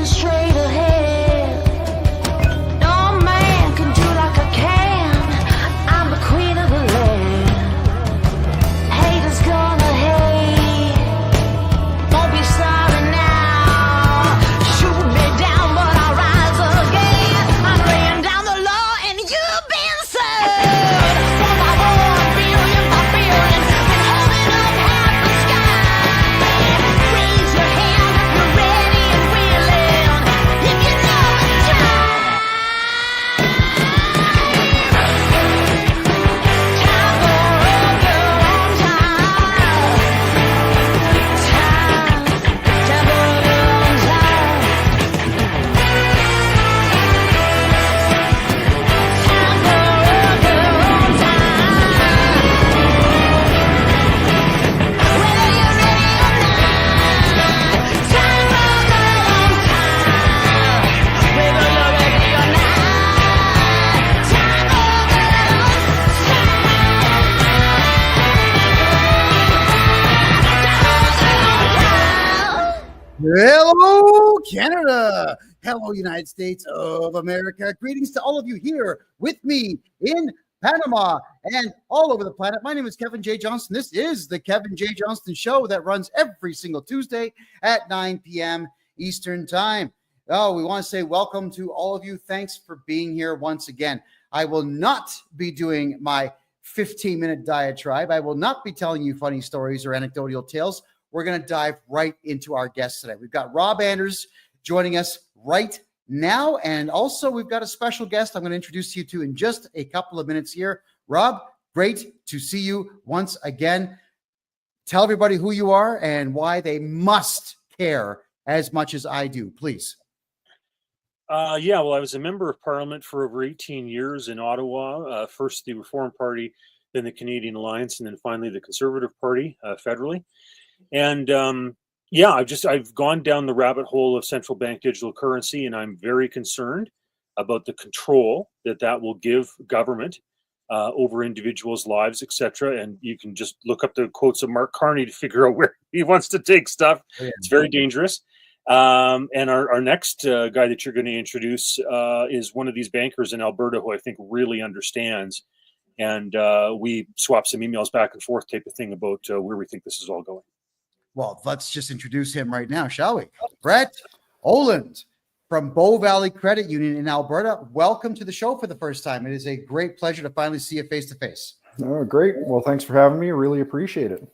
racing straight ahead. No man can do like I can. I'm the queen of the land. Haters gonna hate. Won't be sorry now. Shoot me down, but I'll rise again. I'm laying down the law and you've been served. For my 1 billion, my billion, been holding up half the sky. Raise your hand if you're ready and willing. If you know it's time. Time for a girl on time. Time for a girl on time. Time for a girl on time. Whether you're ready or not. Time for a girl on time. Whether you're ready or not. Time for a girl on time. Hello, Canada. Hello, United States of America. Greetings to all of you here with me in Panama and all over the planet. My name is Kevin J. Johnston. This is the Kevin J. Johnston Show that runs every single Tuesday at 9 p.m. Eastern Time. Oh, we want to say welcome to all of you. Thanks for being here once again. I will not be doing my 15-minute diatribe. I will not be telling you funny stories or anecdotal tales. We're going to dive right into our guests today. We've got Rob Anders joining us right now. And also we've got a special guest I'm going to introduce you to in just a couple of minutes here. Rob, great to see you once again. Tell everybody who you are and why they must care as much as I do, please. Well, I was a member of Parliament for over 18 years in Ottawa, first the Reform Party, then the Canadian Alliance, and then finally the Conservative Party federally. And I've gone down the rabbit hole of central bank digital currency, and I'm very concerned about the control that will give government over individuals' lives, etc. And you can just look up the quotes of Mark Carney to figure out where he wants to take stuff. Oh, yeah. It's very dangerous. And our next guy that you're going to introduce is one of these bankers in Alberta who I think really understands. And we swap some emails back and forth type of thing about where we think this is all going. Well, let's just introduce him right now, shall we? Brett Oland from Bow Valley Credit Union in Alberta. Welcome to the show for the first time. It is a great pleasure to finally see you face to face. Oh, great. Well, thanks for having me. Really appreciate it.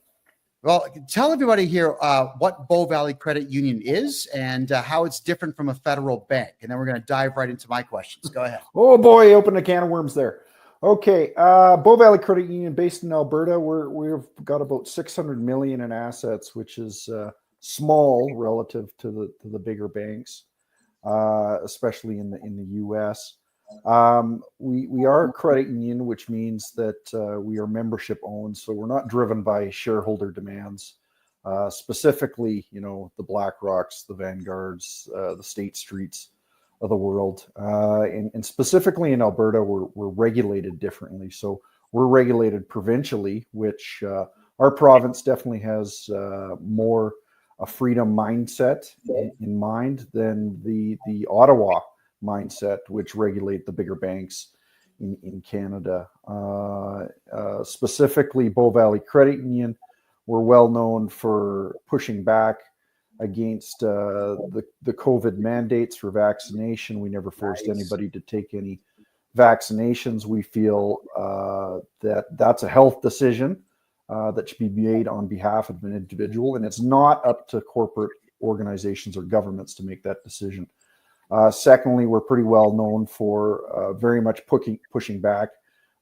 Well, tell everybody here what Bow Valley Credit Union is and how it's different from a federal bank. And then we're going to dive right into my questions. Go ahead. Oh, boy, open a can of worms there. Okay, Bow Valley Credit Union based in Alberta. We've got about 600 million in assets, which is small relative to the bigger banks, especially in the U.S. We are a credit union, which means that we are membership owned, so we're not driven by shareholder demands. Specifically, the BlackRocks, the Vanguards, the State Streets of the world, and specifically in Alberta, we're regulated differently. So we're regulated provincially, which our province definitely has more a freedom mindset in mind than the Ottawa mindset, which regulate the bigger banks in Canada. Specifically, Bow Valley Credit Union, we're well known for pushing back against the COVID mandates for vaccination. We never forced anybody to take any vaccinations. We feel that's a health decision that should be made on behalf of an individual, and it's not up to corporate organizations or governments to make that decision. Secondly, we're pretty well known for very much pushing back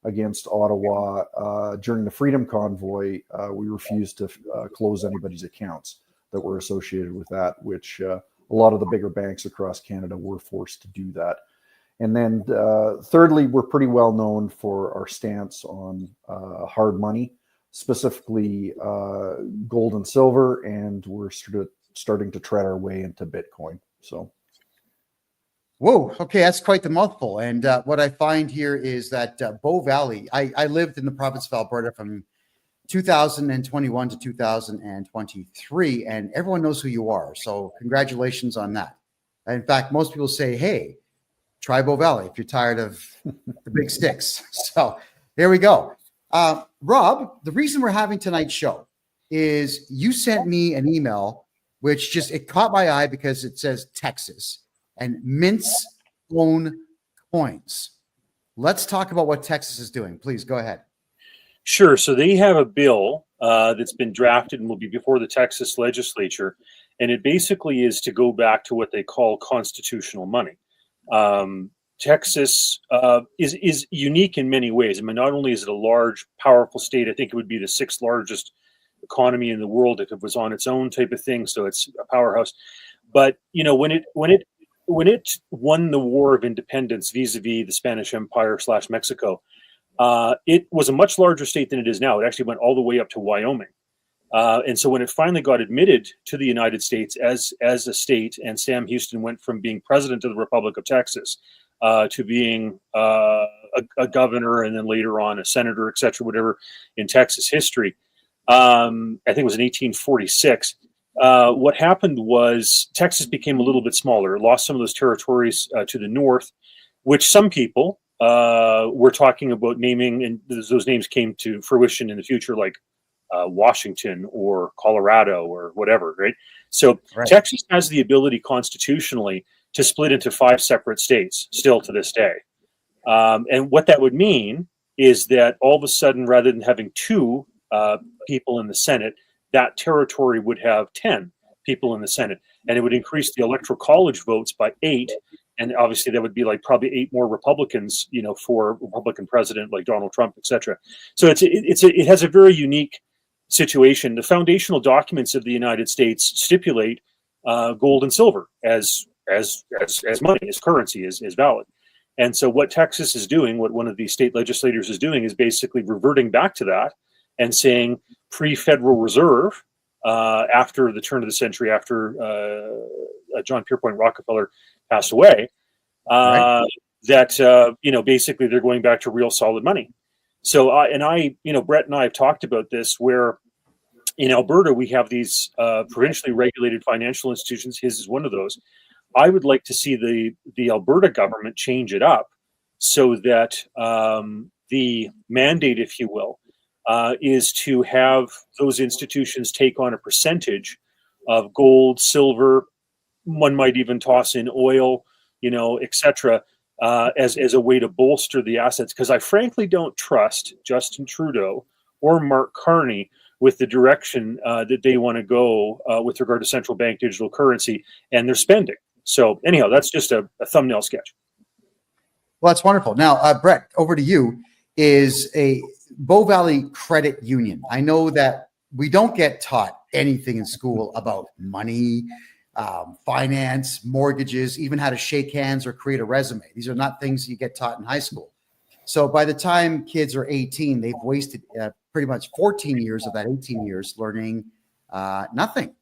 against Ottawa. During the Freedom Convoy, we refused to close anybody's accounts that were associated with that, which a lot of the bigger banks across Canada were forced to do that. And then thirdly, we're pretty well known for our stance on hard money, specifically gold and silver, and we're starting to tread our way into Bitcoin. So. Whoa, okay, that's quite the mouthful. And what I find here is that Bow Valley, I lived in the province of Alberta from 2021 to 2023, and everyone knows who you are. So congratulations on that. In fact, most people say, hey, try Bow Valley if you're tired of the big sticks. So there we go. Rob, the reason we're having tonight's show is you sent me an email, which it caught my eye because it says Texas and mints own coins. Let's talk about what Texas is doing. Please go ahead. Sure. So they have a bill that's been drafted and will be before the Texas legislature. And it basically is to go back to what they call constitutional money. Texas is unique in many ways. I mean, not only is it a large, powerful state, I think it would be the 6th largest economy in the world if it was on its own type of thing. So it's a powerhouse. But, you know, when it won the War of Independence vis-a-vis the Spanish Empire / Mexico, it was a much larger state than it is now. It actually went all the way up to Wyoming. And so when it finally got admitted to the United States as a state, and Sam Houston went from being president of the Republic of Texas to being a governor and then later on a senator, et cetera, whatever, in Texas history, I think it was in 1846. What happened was Texas became a little bit smaller. It lost some of those territories to the north, which some people were talking about naming, and those names came to fruition in the future, like Washington or Colorado or whatever, right? So Texas has the ability constitutionally to split into 5 separate states still to this day. And what that would mean is that all of a sudden, rather than having 2 people in the Senate, that territory would have 10 people in the Senate, and it would increase the electoral college votes by 8. And obviously that would be like probably 8 more Republicans, you know, for Republican president like Donald Trump, et cetera. So it has a very unique situation. The foundational documents of the United States stipulate gold and silver as money, as currency, is valid. And so what Texas is doing, what one of the state legislators is doing, is basically reverting back to that and saying pre-Federal Reserve, after the turn of the century, after John Pierpont Rockefeller passed away, that you know, basically they're going back to real solid money. So you know, Brett and I have talked about this, where in Alberta we have these provincially regulated financial institutions. His is one of those. I would like to see the Alberta government change it up so that the mandate, if you will, is to have those institutions take on a percentage of gold, silver. One might even toss in oil, you know, et cetera, as a way to bolster the assets. Because I frankly don't trust Justin Trudeau or Mark Carney with the direction that they want to go with regard to central bank digital currency and their spending. So anyhow, that's just a thumbnail sketch. Well, that's wonderful. Now, Brett, over to you. Is a Bow Valley Credit Union. I know that we don't get taught anything in school about money, finance, mortgages, even how to shake hands or create a resume. These are not things you get taught in high school. So by the time kids are 18, they've wasted pretty much 14 years of that 18 years learning nothing,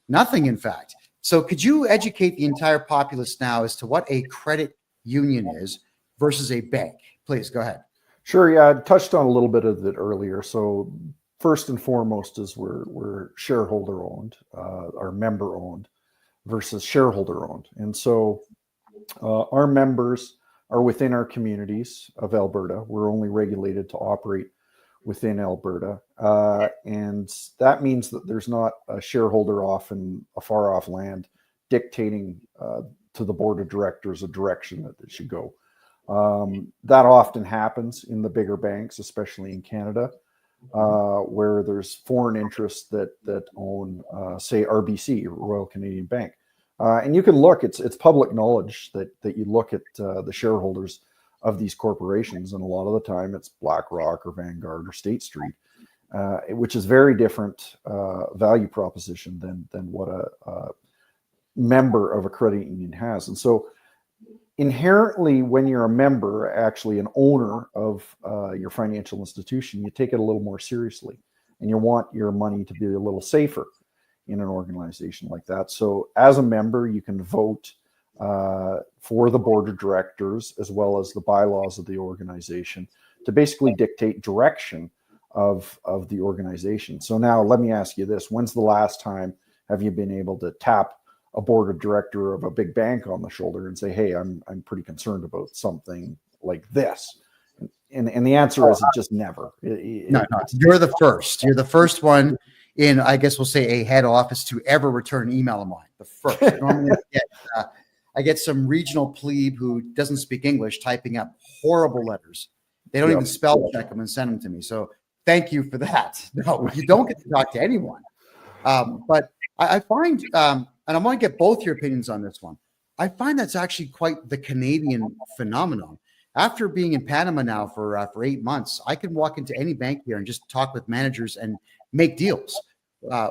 in fact. So could you educate the entire populace now as to what a credit union is versus a bank? Please go ahead. Sure. Yeah, I touched on a little bit of it earlier. So first and foremost is we're shareholder owned, or member owned versus shareholder owned. And so our members are within our communities of Alberta. We're only regulated to operate within Alberta. And that means that there's not a shareholder off in a far off land dictating to the board of directors a direction that it should go. That often happens in the bigger banks, especially in Canada, where there's foreign interests that own, say, RBC, Royal Canadian Bank. And you can look, it's public knowledge that you look at the shareholders of these corporations, and a lot of the time it's BlackRock or Vanguard or State Street, which is very different value proposition than what a member of a credit union has. And so inherently, when you're a member, actually an owner of your financial institution, you take it a little more seriously, and you want your money to be a little safer in an organization like that. So as a member, you can vote for the board of directors as well as the bylaws of the organization to basically dictate direction of the organization. So now let me ask you this: when's the last time have you been able to tap a board of director of a big bank on the shoulder and say, hey, I'm pretty concerned about something like this. And the answer is just never. No, you're the first. You're the first one in, I guess we'll say, a head office to ever return an email of mine. The first. Normally I get some regional plebe who doesn't speak English typing up horrible letters. They don't even spell check them and send them to me. So thank you for that. No, you don't get to talk to anyone. But I find, and I want to get both your opinions on this one. I find that's actually quite the Canadian phenomenon. After being in Panama now for 8 months, I can walk into any bank here and just talk with managers and make deals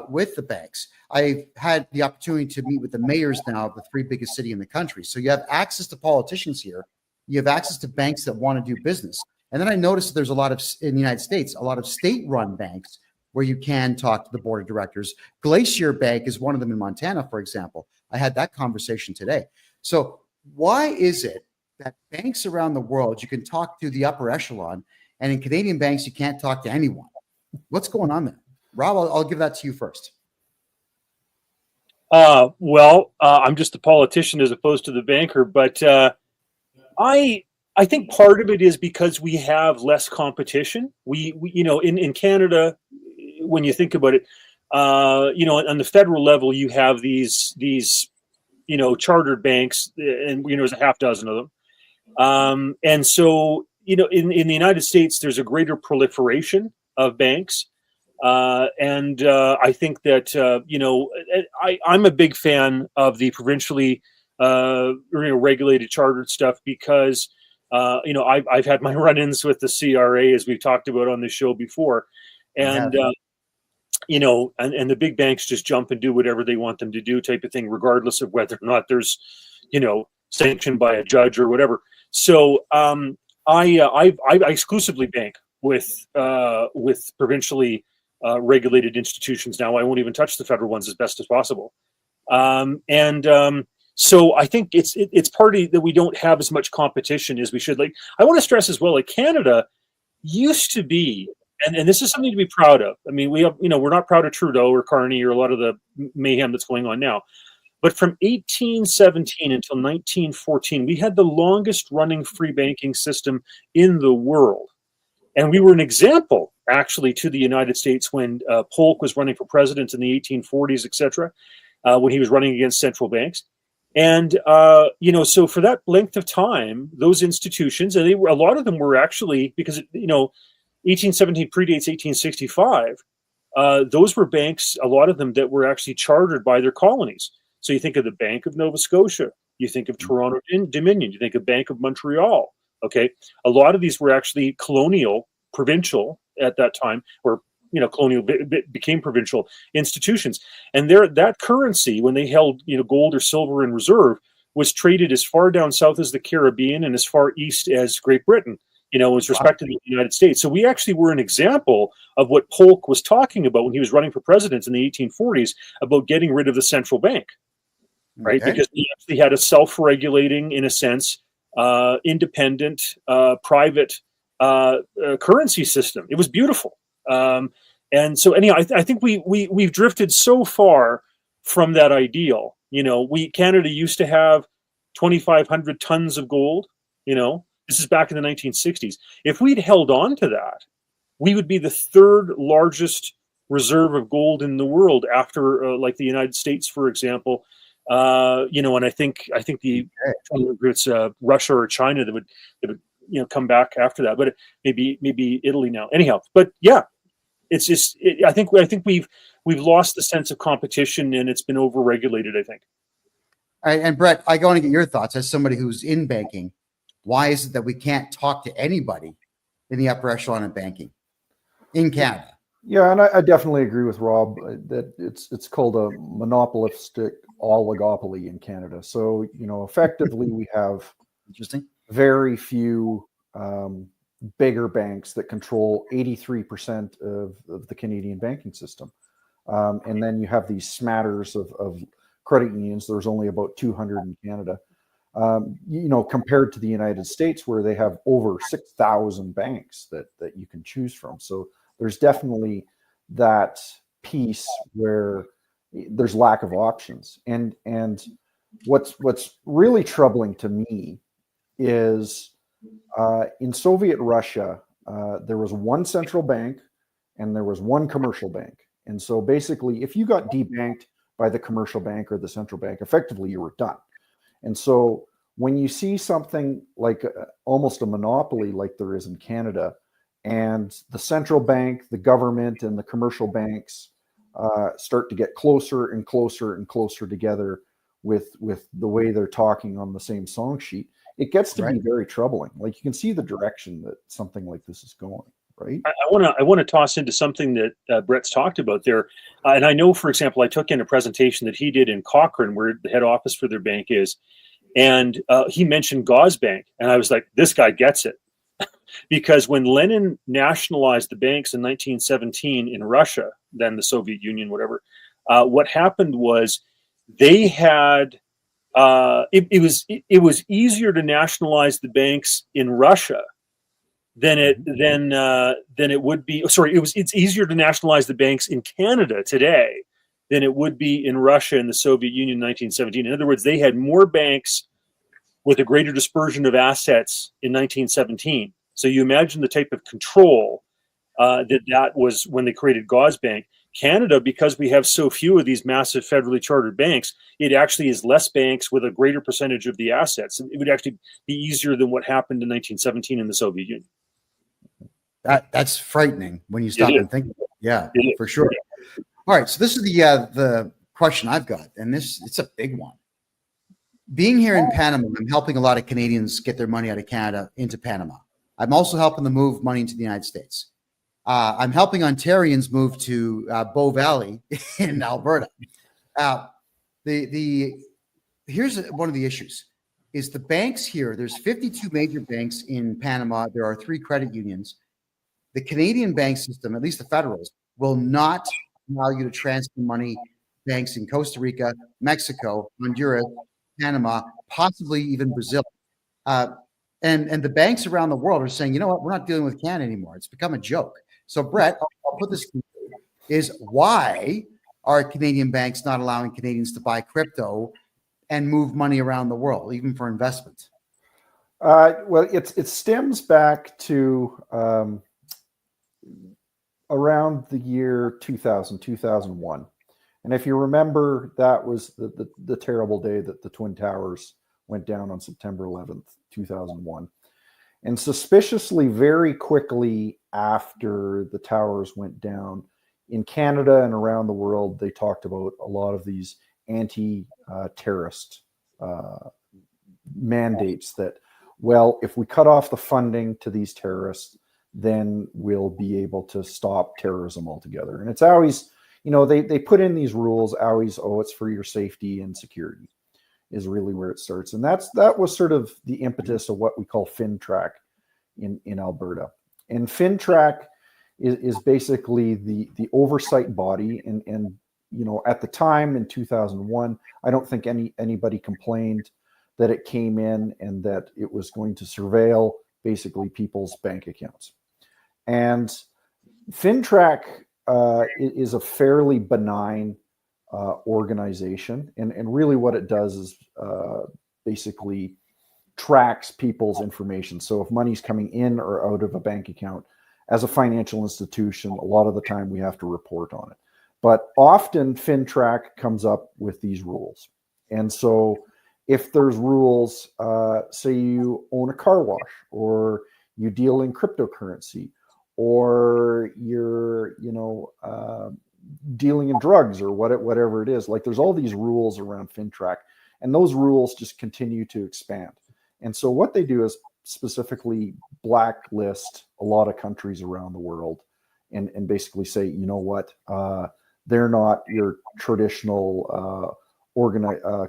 with the banks. I've had the opportunity to meet with the mayors now of the 3 biggest cities in the country. So you have access to politicians here. You have access to banks that want to do business. And then I noticed there's a lot of, in the United States, a lot of state-run banks where you can talk to the board of directors. Glacier Bank is one of them in Montana, for example. I had that conversation today. So why is it that banks around the world, you can talk to the upper echelon, and in Canadian banks, you can't talk to anyone? What's going on there? Rob, I'll give that to you first. I'm just a politician as opposed to the banker, but I think part of it is because we have less competition. We in Canada, when you think about it, on the federal level, you have these chartered banks, and there's a half dozen of them. And so, in the United States, there's a greater proliferation of banks. And I think that, I'm a big fan of the provincially regulated chartered stuff because, I've had my run-ins with the CRA, as we've talked about on the show before. And, and the big banks just jump and do whatever they want them to do type of thing, regardless of whether or not there's, sanctioned by a judge or whatever. So I exclusively bank with provincially regulated institutions now. I won't even touch the federal ones as best as possible. So I think it's partly that we don't have as much competition as we should. Like, I want to stress as well, like Canada used to be, and this is something to be proud of. I mean, we have, we're not proud of Trudeau or Carney or a lot of the mayhem that's going on now. But from 1817 until 1914, we had the longest running free banking system in the world. And we were an example, actually, to the United States when Polk was running for president in the 1840s, et cetera, when he was running against central banks. And, so for that length of time, those institutions, and a lot of them were actually, because, 1817 predates 1865, those were banks, a lot of them that were actually chartered by their colonies. So you think of the Bank of Nova Scotia, you think of Toronto Dominion, you think of Bank of Montreal. Okay, a lot of these were actually colonial, provincial at that time, or colonial became provincial institutions, and that currency, when they held gold or silver in reserve, was traded as far down south as the Caribbean and as far east as Great Britain. Was respected in the United States. So we actually were an example of what Polk was talking about when he was running for president in the 1840s about getting rid of the central bank, right? Okay. Because he actually had a self-regulating, in a sense, independent, private currency system. It was beautiful. And so anyhow, I think we've drifted so far from that ideal. Canada used to have 2,500 tons of gold, This is back in the 1960s. If we'd held on to that, we would be the third largest reserve of gold in the world after, like the United States, for example. And I think it's Russia or China that would come back after that, but maybe Italy now. Anyhow, but yeah, it's just I think we've lost the sense of competition, and it's been overregulated, I think. All right, and Brett, I want to get your thoughts as somebody who's in banking. Why is it that we can't talk to anybody in the upper echelon of banking in Canada? Yeah, and I definitely agree with Rob that it's called a monopolistic oligopoly in Canada. So, effectively we have very few bigger banks that control 83% of the Canadian banking system. And then you have these smatters of credit unions. There's only about 200 in Canada. Compared to the United States, where they have over 6,000 banks that you can choose from. So there's definitely that piece where there's lack of options. And what's really troubling to me is in Soviet Russia, there was one central bank and there was one commercial bank. And so basically, if you got debanked by the commercial bank or the central bank, effectively you were done. And so when you see something like almost a monopoly like there is in Canada, and the central bank, the government, and the commercial banks start to get closer and closer and closer together with the way they're talking on the same song sheet, it gets to be very troubling. Like, you can see the direction that something like this is going. Right. I want to toss into something that Brett's talked about there, and I know, for example, I took in a presentation that he did in Cochrane, where the head office for their bank is, and he mentioned Gazbank, and I was like, this guy gets it, because when Lenin nationalized the banks in 1917 in Russia, then the Soviet Union, whatever, what happened was they had it was easier to nationalize the banks in Russia than it would be. Sorry, it's easier to nationalize the banks in Canada today than it would be in Russia and the Soviet Union in 1917. In other words, they had more banks with a greater dispersion of assets in 1917. So you imagine the type of control that was when they created Gazbank. Canada, because we have so few of these massive federally chartered banks, it actually is less banks with a greater percentage of the assets. It would actually be easier than what happened in 1917 in the Soviet Union. That's frightening when you stop and think about it. Yeah, for sure. All right, so this is the question I've got, and it's a big one. Being here in Panama, I'm helping a lot of Canadians get their money out of Canada into Panama. I'm also helping them move money into the United States. I'm helping Ontarians move to Bow Valley in Alberta. Here's one of the issues: is the banks here. There's 52 major banks in Panama. There are 3 credit unions. The Canadian bank system, at least the federals, will not allow you to transfer money to banks in Costa Rica, Mexico, Honduras, Panama, possibly even Brazil. And the banks around the world are saying, you know what, we're not dealing with Canada anymore. It's become a joke. So, Brett, I'll put this to you, is why are Canadian banks not allowing Canadians to buy crypto and move money around the world, even for investment? Well, it stems back to around the year 2000, 2001. And if you remember, that was the terrible day that the Twin Towers went down on September 11th, 2001. And suspiciously, very quickly after the towers went down, in Canada and around the world, they talked about a lot of these anti-terrorist mandates that, well, if we cut off the funding to these terrorists, then we'll be able to stop terrorism altogether. And it's always, they put in these rules always, it's for your safety and security is really where it starts. And that was sort of the impetus of what we call FinTrack in Alberta. And FinTrack is basically the oversight body. And at the time in 2001, I don't think anybody complained that it came in and that it was going to surveil basically people's bank accounts. And FinTrack is a fairly benign organization, and really what it does is basically tracks people's information. So if money's coming in or out of a bank account, as a financial institution, a lot of the time we have to report on it. But often FinTrack comes up with these rules. And so if there's rules, say you own a car wash, or you deal in cryptocurrency, or you're, dealing in drugs, or whatever it is, like there's all these rules around FinTrack, and those rules just continue to expand. And so what they do is specifically blacklist a lot of countries around the world, and basically say, you know what, they're not your traditional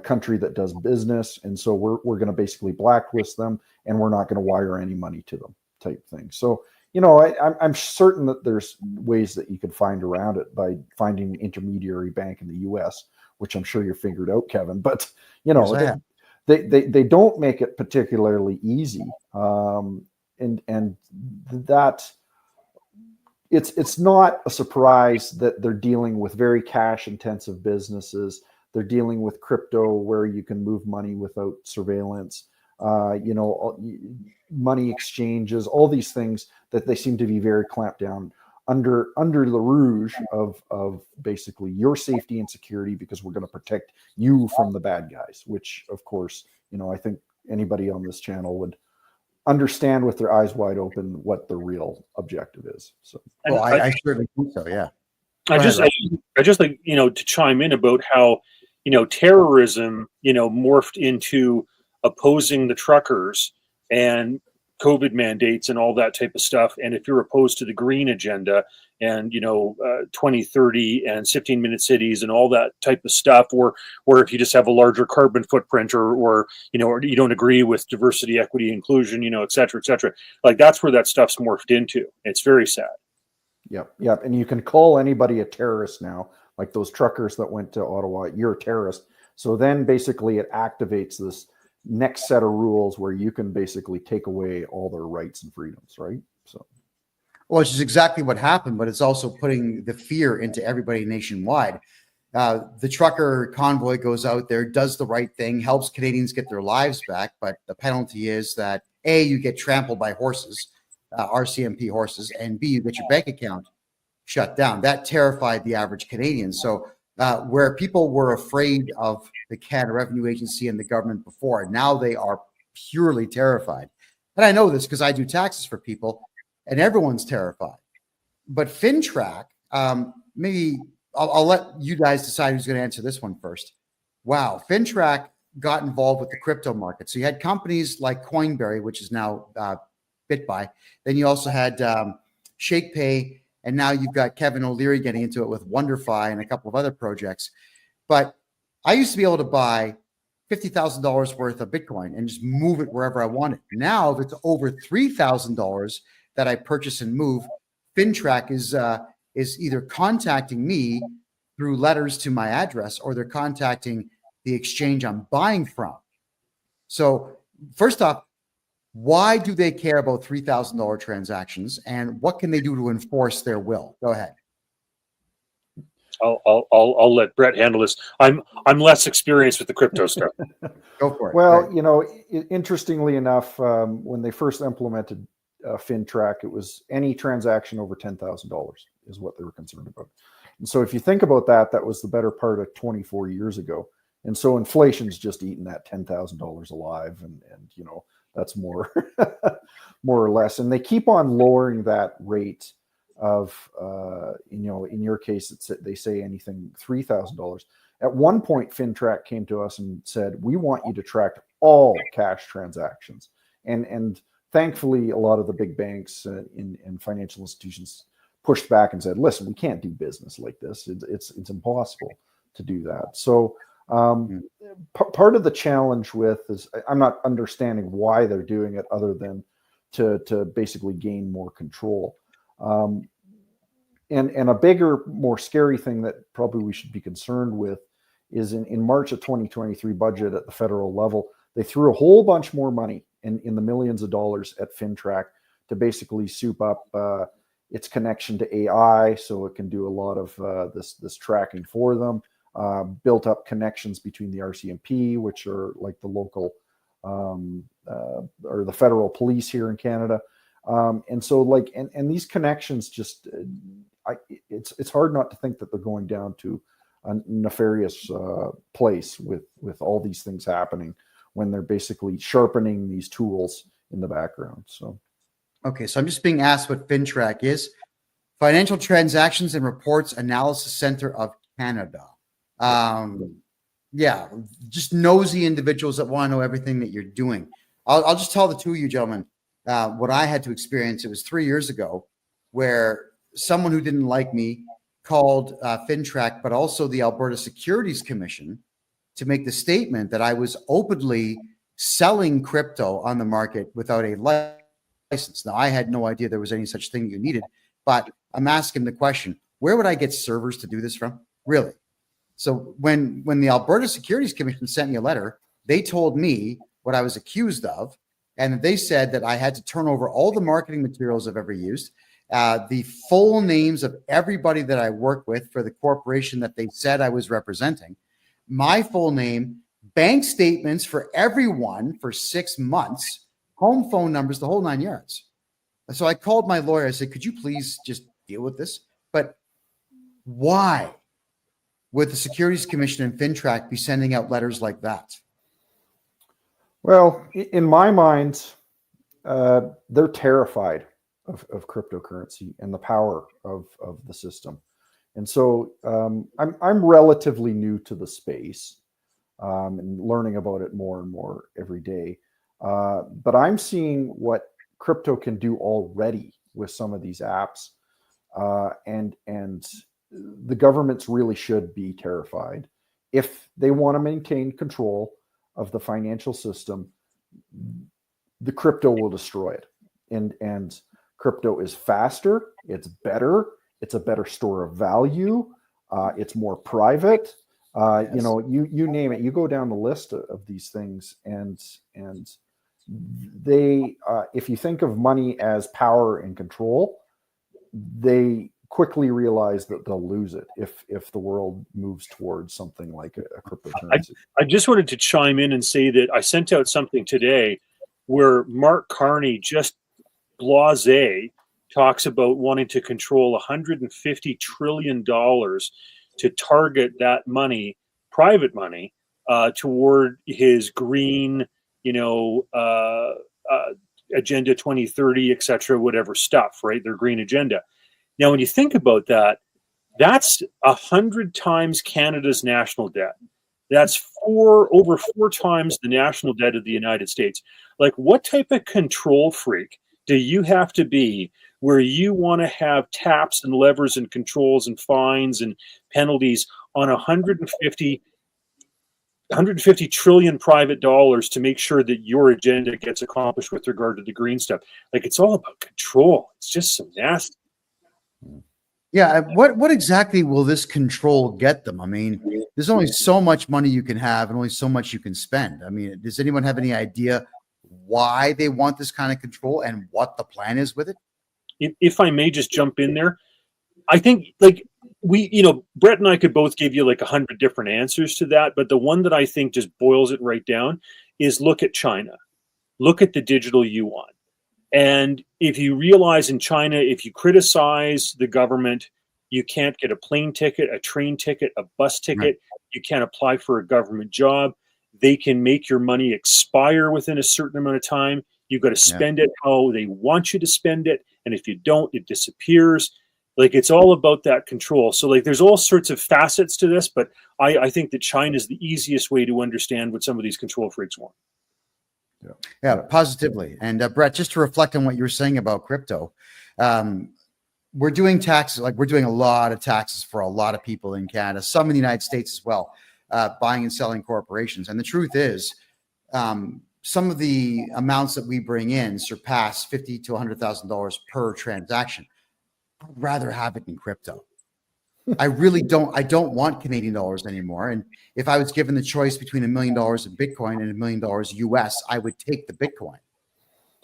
country that does business, and so we're going to basically blacklist them, and we're not going to wire any money to them, type thing. So I'm certain that there's ways that you could find around it by finding an intermediary bank in the U.S., which I'm sure you figured out, Kevin. But they don't make it particularly easy, and that it's not a surprise that they're dealing with very cash intensive businesses. They're dealing with crypto where you can move money without surveillance, money exchanges, all these things that they seem to be very clamped down under the rouge of basically your safety and security, because we're going to protect you from the bad guys, which of course, I think anybody on this channel would understand with their eyes wide open what the real objective is. So, well, I certainly think so. Yeah. I just like, to chime in about how, terrorism, morphed into opposing the truckers and COVID mandates and all that type of stuff. And if you're opposed to the green agenda and, 2030 and 15-minute cities and all that type of stuff, or if you just have a larger carbon footprint or you don't agree with diversity, equity, inclusion, et cetera, like that's where that stuff's morphed into. It's very sad. Yep. And you can call anybody a terrorist now, like those truckers that went to Ottawa, you're a terrorist. So then basically it activates this next set of rules where you can basically take away all their rights and freedoms, right? So, well, which is exactly what happened, but it's also putting the fear into everybody nationwide. The trucker convoy goes out there, does the right thing, helps Canadians get their lives back, but the penalty is that A, you get trampled by horses, RCMP horses, and B, you get your bank account shut down. That terrified the average Canadian. So where people were afraid of the Canada Revenue Agency and the government before, now they are purely terrified. And I know this because I do taxes for people, and everyone's terrified. But FinTrack, maybe I'll let you guys decide who's going to answer this one first. Wow, FinTrack got involved with the crypto market. So you had companies like Coinberry, which is now BitBuy. Then you also had ShakePay, and now you've got Kevin O'Leary getting into it with WonderFi and a couple of other projects. But I used to be able to buy $50,000 worth of Bitcoin and just move it wherever I wanted. Now, if it's over $3,000 that I purchase and move, FinTrack is either contacting me through letters to my address, or they're contacting the exchange I'm buying from. So first off, why do they care about $3,000 transactions, and what can they do to enforce their will? Go ahead. I'll let Brett handle this. I'm less experienced with the crypto stuff. Go for it. Well, interestingly enough, when they first implemented FinTrack, it was any transaction over $10,000 is what they were concerned about. And so if you think about that, that was the better part of 24 years ago. And so inflation's just eaten that $10,000 alive, and that's more more or less. And they keep on lowering that rate of in your case they say anything $3,000. At one point FinTrack came to us and said, we want you to track all cash transactions, and thankfully a lot of the big banks and financial institutions pushed back and said, listen, we can't do business like this. It's impossible to do that. So part of the challenge with is I'm not understanding why they're doing it, other than to basically gain more control. And a bigger, more scary thing that probably we should be concerned with is in March of 2023 budget at the federal level, they threw a whole bunch more money in the millions of dollars at FinTrack to basically soup up its connection to AI, so it can do a lot of this tracking for them. Built up connections between the RCMP, which are like the local or the federal police here in Canada. And so and these connections just, it's hard not to think that they're going down to a nefarious place with all these things happening when they're basically sharpening these tools in the background. So, okay, so I'm just being asked what FinTrack is. Financial Transactions and Reports Analysis Center of Canada. Yeah, just nosy individuals that want to know everything that you're doing. I'll just tell the two of you gentlemen what I had to experience. It was 3 years ago where someone who didn't like me called FinTrack, but also the Alberta Securities Commission, to make the statement that I was openly selling crypto on the market without a license. Now, I had no idea there was any such thing you needed, but I'm asking the question, where would I get servers to do this from? Really? So when the Alberta Securities Commission sent me a letter, they told me what I was accused of, and they said that I had to turn over all the marketing materials I've ever used, the full names of everybody that I work with for the corporation that they said I was representing, my full name, bank statements for everyone for 6 months, home phone numbers, the whole 9 yards. So I called my lawyer. I said, could you please just deal with this? But why would the Securities Commission and FinTrack be sending out letters like that? Well, in my mind, they're terrified of cryptocurrency and the power of the system. And so I'm relatively new to the space and learning about it more and more every day. But I'm seeing what crypto can do already with some of these apps. And the governments really should be terrified. If they want to maintain control of the financial system, the crypto will destroy it. And crypto is faster, it's better, it's a better store of value, it's more private. Yes. You know, you name it, you go down the list of these things, and they if you think of money as power and control, they quickly realize that they'll lose it if the world moves towards something like a cryptocurrency. I just wanted to chime in and say that I sent out something today where Mark Carney, just blasé, talks about wanting to control $150 trillion to target that money, private money, toward his green, Agenda 2030, et cetera, whatever stuff, right? Their green agenda. Now, when you think about that, that's 100 times Canada's national debt. That's over four times the national debt of the United States. Like, what type of control freak do you have to be where you want to have taps and levers and controls and fines and penalties on 150 trillion private dollars to make sure that your agenda gets accomplished with regard to the green stuff? Like, it's all about control. It's just so nasty. Yeah. What exactly will this control get them? I mean, there's only so much money you can have and only so much you can spend. I mean, does anyone have any idea why they want this kind of control and what the plan is with it? If I may just jump in there, I think Brett and I could both give you like 100 different answers to that. But the one that I think just boils it right down is look at China. Look at the digital yuan. And if you realize in China, if you criticize the government, you can't get a plane ticket, a train ticket, a bus ticket. Right. You can't apply for a government job. They can make your money expire within a certain amount of time. You've got to spend it how they want you to spend it. And if you don't, it disappears. Like, it's all about that control. So like, there's all sorts of facets to this, but I think that China is the easiest way to understand what some of these control freaks want. Yeah, positively. And Brett, just to reflect on what you were saying about crypto, we're doing taxes, like we're doing a lot of taxes for a lot of people in Canada, some in the United States as well, buying and selling corporations. And the truth is, some of the amounts that we bring in surpass $50,000 to $100,000 per transaction. I'd rather have it in crypto. I really don't. I don't want Canadian dollars anymore. And if I was given the choice between $1 million in Bitcoin and $1 million US, I would take the Bitcoin.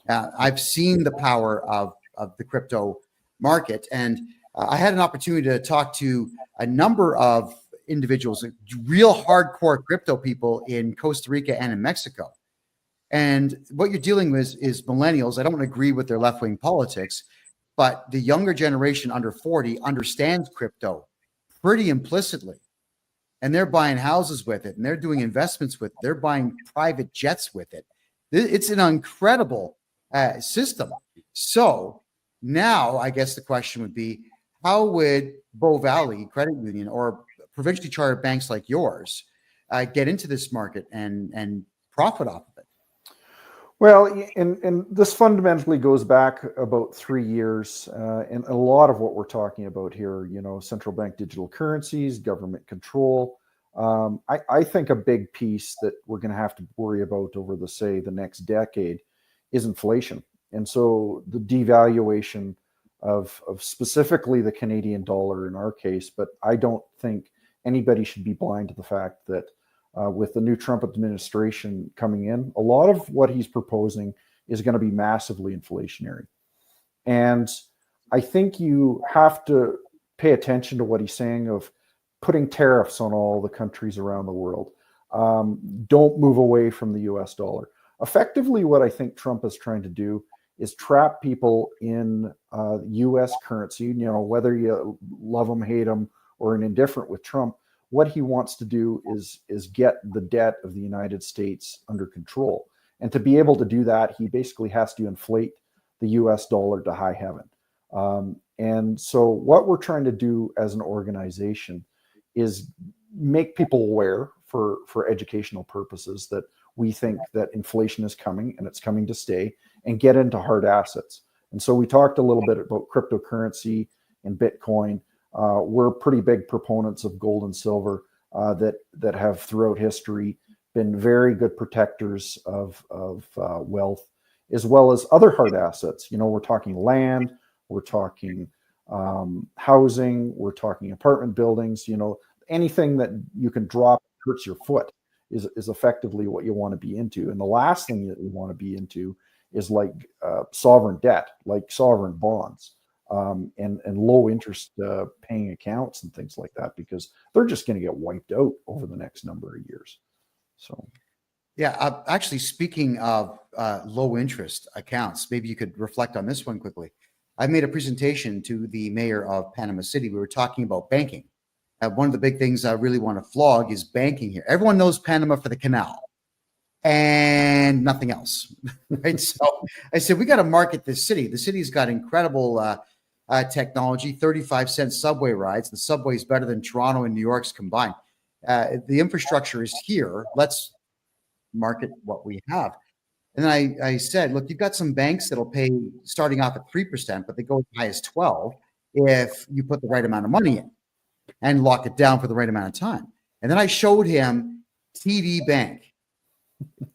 I've seen the power of the crypto market, and I had an opportunity to talk to a number of individuals, real hardcore crypto people in Costa Rica and in Mexico. And what you're dealing with is millennials. I don't agree with their left-wing politics, but the younger generation under 40 understands crypto pretty implicitly. And they're buying houses with it, and they're doing investments with it. They're buying private jets with it. It's an incredible system. So now I guess the question would be, how would Bow Valley Credit Union or provincially chartered banks like yours get into this market and profit off of it? Well, and this fundamentally goes back about 3 years, and a lot of what we're talking about here, central bank digital currencies, government control. I think a big piece that we're going to have to worry about over the next decade is inflation. And so the devaluation of specifically the Canadian dollar in our case, but I don't think anybody should be blind to the fact that with the new Trump administration coming in, a lot of what he's proposing is going to be massively inflationary. And I think you have to pay attention to what he's saying of putting tariffs on all the countries around the world. Don't move away from the US dollar. Effectively, what I think Trump is trying to do is trap people in US currency. Whether you love him, hate him, or an indifferent with Trump, what he wants to do is get the debt of the United States under control. And to be able to do that, he basically has to inflate the US dollar to high heaven. And so what we're trying to do as an organization is make people aware for educational purposes that we think that inflation is coming and it's coming to stay, and get into hard assets. And so we talked a little bit about cryptocurrency and Bitcoin. We're pretty big proponents of gold and silver that have throughout history been very good protectors of wealth, as well as other hard assets. We're talking land, we're talking housing, we're talking apartment buildings. Anything that you can drop hurts your foot is effectively what you want to be into. And the last thing that you want to be into is like sovereign debt, like sovereign bonds, and low interest paying accounts and things like that, because they're just going to get wiped out over the next number of years. So, yeah, actually, speaking of low interest accounts, maybe you could reflect on this one quickly. I made a presentation to the mayor of Panama City. We were talking about banking. One of the big things I really want to flog is banking here. Everyone knows Panama for the canal and nothing else, right? So I said, we got to market this city. The city's got incredible technology, 35-cent subway rides. The subway is better than Toronto and New York's combined. The infrastructure is here. Let's market what we have. And then I said, look, you've got some banks that'll pay starting off at 3%, but they go as high as 12 if you put the right amount of money in and lock it down for the right amount of time. And then I showed him TD Bank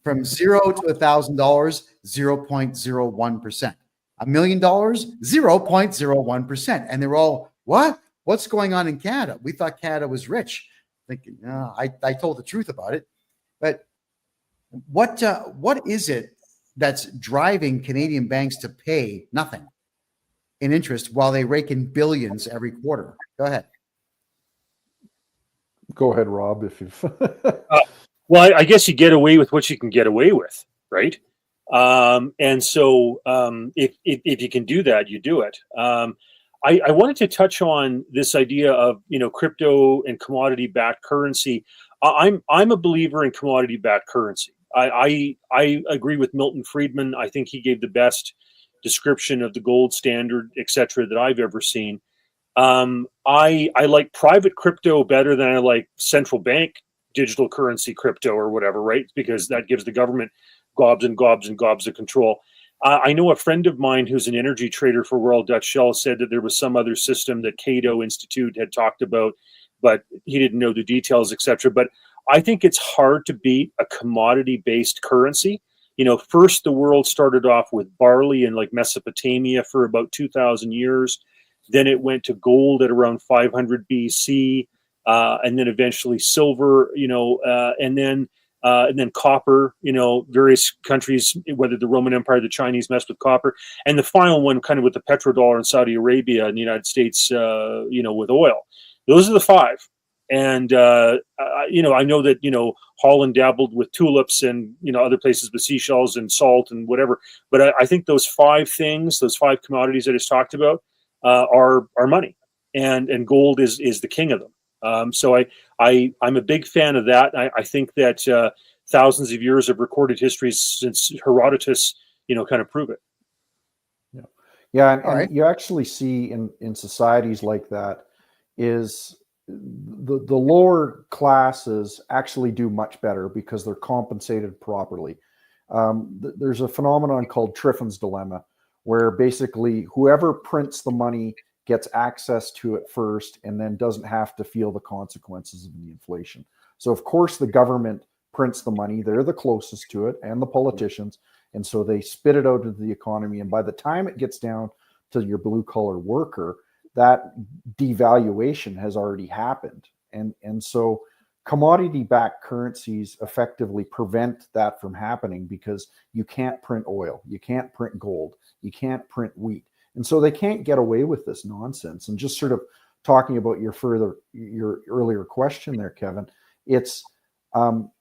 from $0 to $1,000, 0.01%. $1 million, 0.01%. And they're all, what? What's going on in Canada? We thought Canada was rich. Thinking, no, I told the truth about it. But what is it that's driving Canadian banks to pay nothing in interest while they rake in billions every quarter? Go ahead. Go ahead, Rob, if you've... Well, I guess you get away with what you can get away with, right? And so if you can do that, you do it. I wanted to touch on this idea of, crypto and commodity-backed currency. I'm a believer in commodity-backed currency. I agree with Milton Friedman. I think he gave the best description of the gold standard, et cetera, that I've ever seen. I like private crypto better than I like central bank digital currency crypto or whatever, right? Because that gives the government gobs and gobs and gobs of control. I know a friend of mine who's an energy trader for Royal Dutch Shell said that there was some other system that Cato Institute had talked about, but he didn't know the details, et cetera. But I think it's hard to beat a commodity-based currency. First the world started off with barley in like Mesopotamia for about 2,000 years. Then it went to gold at around 500 BC, and then eventually silver, and then copper. Various countries, whether the Roman Empire, the Chinese, messed with copper, and the final one, kind of with the petrodollar in Saudi Arabia and the United States, with oil. Those are the five. And I know that Holland dabbled with tulips and other places with seashells and salt and whatever. But I think those five things, those five commodities I just talked about, are money, and gold is the king of them. So I'm a big fan of that. I think that thousands of years of recorded history since Herodotus, kind of prove it. Yeah, and you actually see in societies like that is the lower classes actually do much better because they're compensated properly. There's a phenomenon called Triffin's dilemma, where basically whoever prints the money gets access to it first and then doesn't have to feel the consequences of the inflation. So of course the government prints the money, they're the closest to it, and the politicians, and so they spit it out into the economy, and by the time it gets down to your blue collar worker, that devaluation has already happened. And so commodity-backed currencies effectively prevent that from happening, because you can't print oil, you can't print gold, you can't print wheat. And so they can't get away with this nonsense. And just sort of talking about your earlier question there, Kevin, it's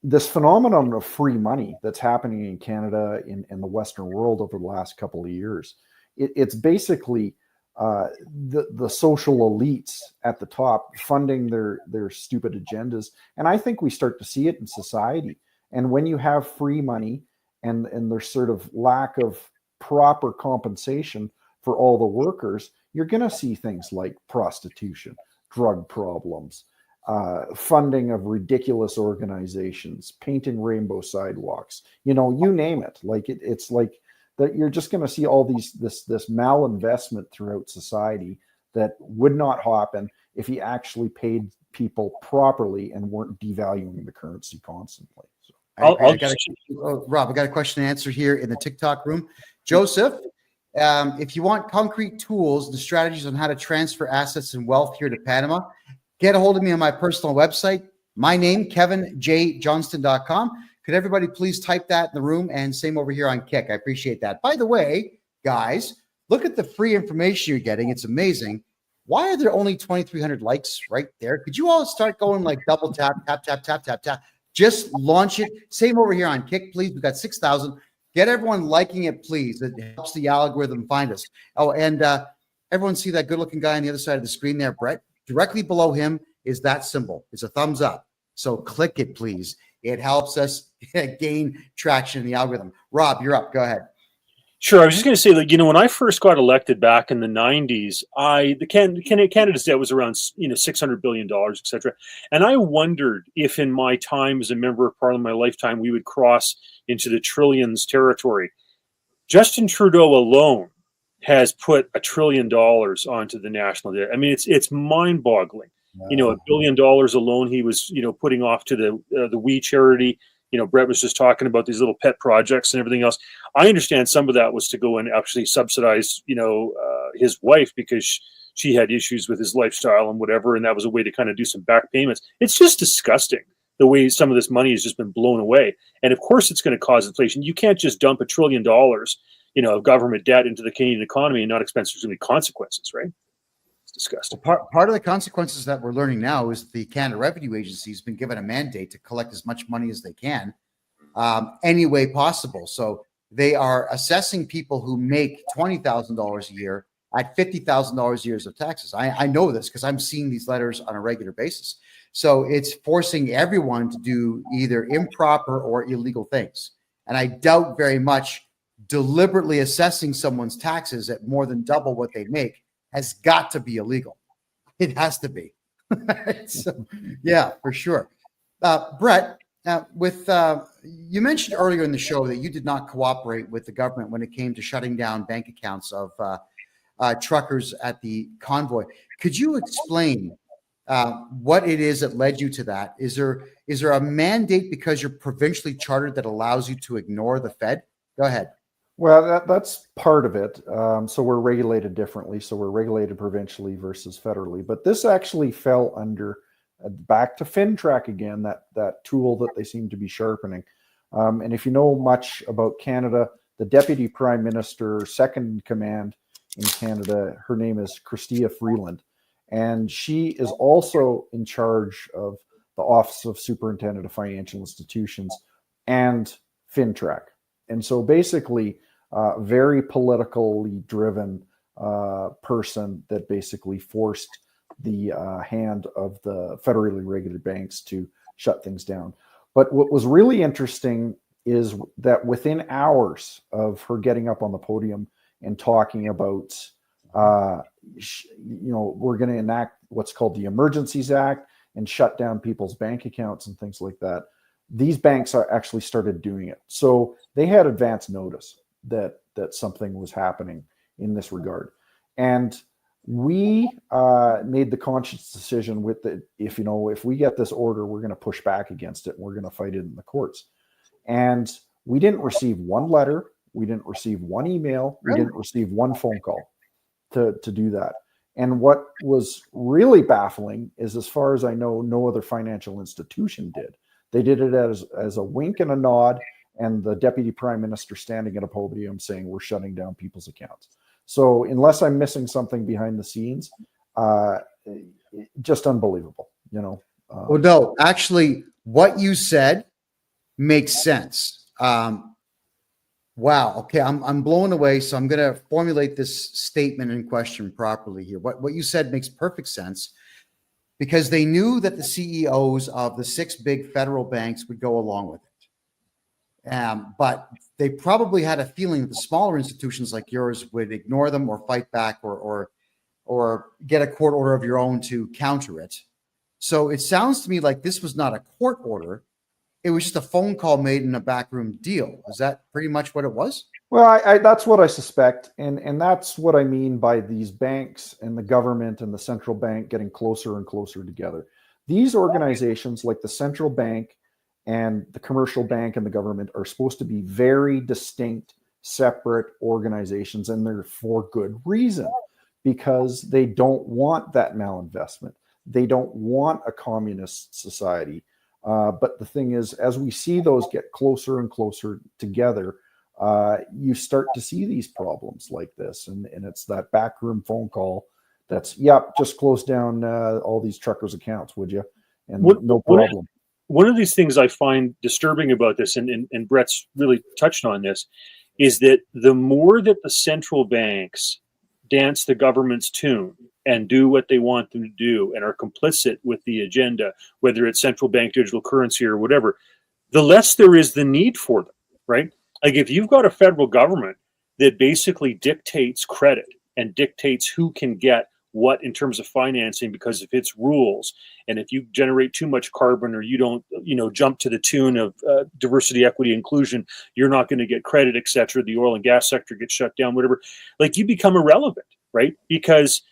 this phenomenon of free money that's happening in Canada, in the Western world over the last couple of years. It's basically the social elites at the top funding their stupid agendas. And I think we start to see it in society. And when you have free money and there's sort of lack of proper compensation for all the workers, you're going to see things like prostitution, drug problems, funding of ridiculous organizations, painting rainbow sidewalks, you name it. Like it's like that you're just going to see all this malinvestment throughout society that would not happen if you actually paid people properly and weren't devaluing the currency constantly. So. Rob, I got a question and answer here in the TikTok room. Joseph, if you want concrete tools and strategies on how to transfer assets and wealth here to Panama, get a hold of me on my personal website. My name, kevinjjohnston.com. Could everybody please type that in the room, and same over here on Kick? I appreciate that. By the way, guys, look at the free information you're getting. It's amazing. Why are there only 2,300 likes right there? Could you all start going like double tap, tap, tap, tap, tap, tap? Just launch it. Same over here on Kick, please. We've got 6,000. Get everyone liking it, please. It helps the algorithm find us. Oh, and everyone see that good-looking guy on the other side of the screen there, Brett? Directly below him is that symbol. It's a thumbs up. So click it, please. It helps us gain traction in the algorithm. Rob, you're up. Go ahead. Sure. I was just going to say that, when I first got elected back in the 90s, Canada's debt was around, $600 billion, et cetera. And I wondered if in my time as a member of parliament, my lifetime, we would cross into the trillions territory. Justin Trudeau alone has put $1 trillion onto the national debt. I mean, it's mind-boggling. $1 billion alone he was, putting off to the We charity. Brett was just talking about these little pet projects and everything else. I understand some of that was to go and actually subsidize, his wife, because she had issues with his lifestyle and whatever, and that was a way to kind of do some back payments. It's just disgusting the way some of this money has just been blown away. And of course it's going to cause inflation. You can't just dump $1 trillion, of government debt into the Canadian economy and not expect there's going to be consequences, right? Disgusting. Part of the consequences that we're learning now is the Canada Revenue Agency has been given a mandate to collect as much money as they can, any way possible. So they are assessing people who make $20,000 a year at $50,000 a year of taxes. I know this because I'm seeing these letters on a regular basis. So it's forcing everyone to do either improper or illegal things. And I doubt very much deliberately assessing someone's taxes at more than double what they make has got to be illegal. It has to be. So, yeah, for sure. Brett, you mentioned earlier in the show that you did not cooperate with the government when it came to shutting down bank accounts of truckers at the convoy. Could you explain what it is that led you to that? Is there a mandate because you're provincially chartered that allows you to ignore the Fed? Go ahead. Well, that's part of it. So we're regulated differently. So we're regulated provincially versus federally. But this actually fell under back to FinTrack again, that tool that they seem to be sharpening. And if you know much about Canada, the Deputy Prime Minister, second in command in Canada, her name is Chrystia Freeland. And she is also in charge of the Office of Superintendent of Financial Institutions and FinTrack. And so basically, very politically driven person that basically forced the hand of the federally regulated banks to shut things down. But what was really interesting is that within hours of her getting up on the podium and talking about, we're going to enact what's called the Emergencies Act and shut down people's bank accounts and things like that, these banks are actually started doing it. So they had advance notice that something was happening in this regard. And we made the conscious decision with the, if we get this order, we're going to push back against it. And we're going to fight it in the courts. And we didn't receive one letter. We didn't receive one email. We didn't receive one phone call to do that. And what was really baffling is, as far as I know, no other financial institution did. They did it as a wink and a nod, and the Deputy Prime Minister standing at a podium saying we're shutting down people's accounts. So unless I'm missing something behind the scenes, just unbelievable, you know. Well, no, actually, what you said makes sense. Wow. Okay, I'm blown away. So I'm going to formulate this statement in question properly here. What you said makes perfect sense, because they knew that the CEOs of the 6 big federal banks would go along with it. But they probably had a feeling that the smaller institutions like yours would ignore them or fight back or get a court order of your own to counter it. So it sounds to me like this was not a court order. It was just a phone call made in a backroom deal. Is that pretty much what it was? Well, that's what I suspect. And that's what I mean by these banks and the government and the central bank getting closer and closer together. These organizations like the central bank and the commercial bank and the government are supposed to be very distinct, separate organizations, and they're for good reason, because they don't want that malinvestment. They don't want a communist society. But the thing is, as we see those get closer and closer together, you start to see these problems like this. And it's that backroom phone call that's, just close down all these truckers' accounts, would you? And no problem. One of these things I find disturbing about this, and Brett's really touched on this, is that the more that the central banks dance the government's tune and do what they want them to do and are complicit with the agenda, whether it's central bank digital currency or whatever, the less there is the need for them, right? Like if you've got a federal government that basically dictates credit and dictates who can get what in terms of financing because of its rules, and if you generate too much carbon or you don't, jump to the tune of diversity, equity, inclusion, you're not going to get credit, etc. The oil and gas sector gets shut down, whatever. Like you become irrelevant, right? Because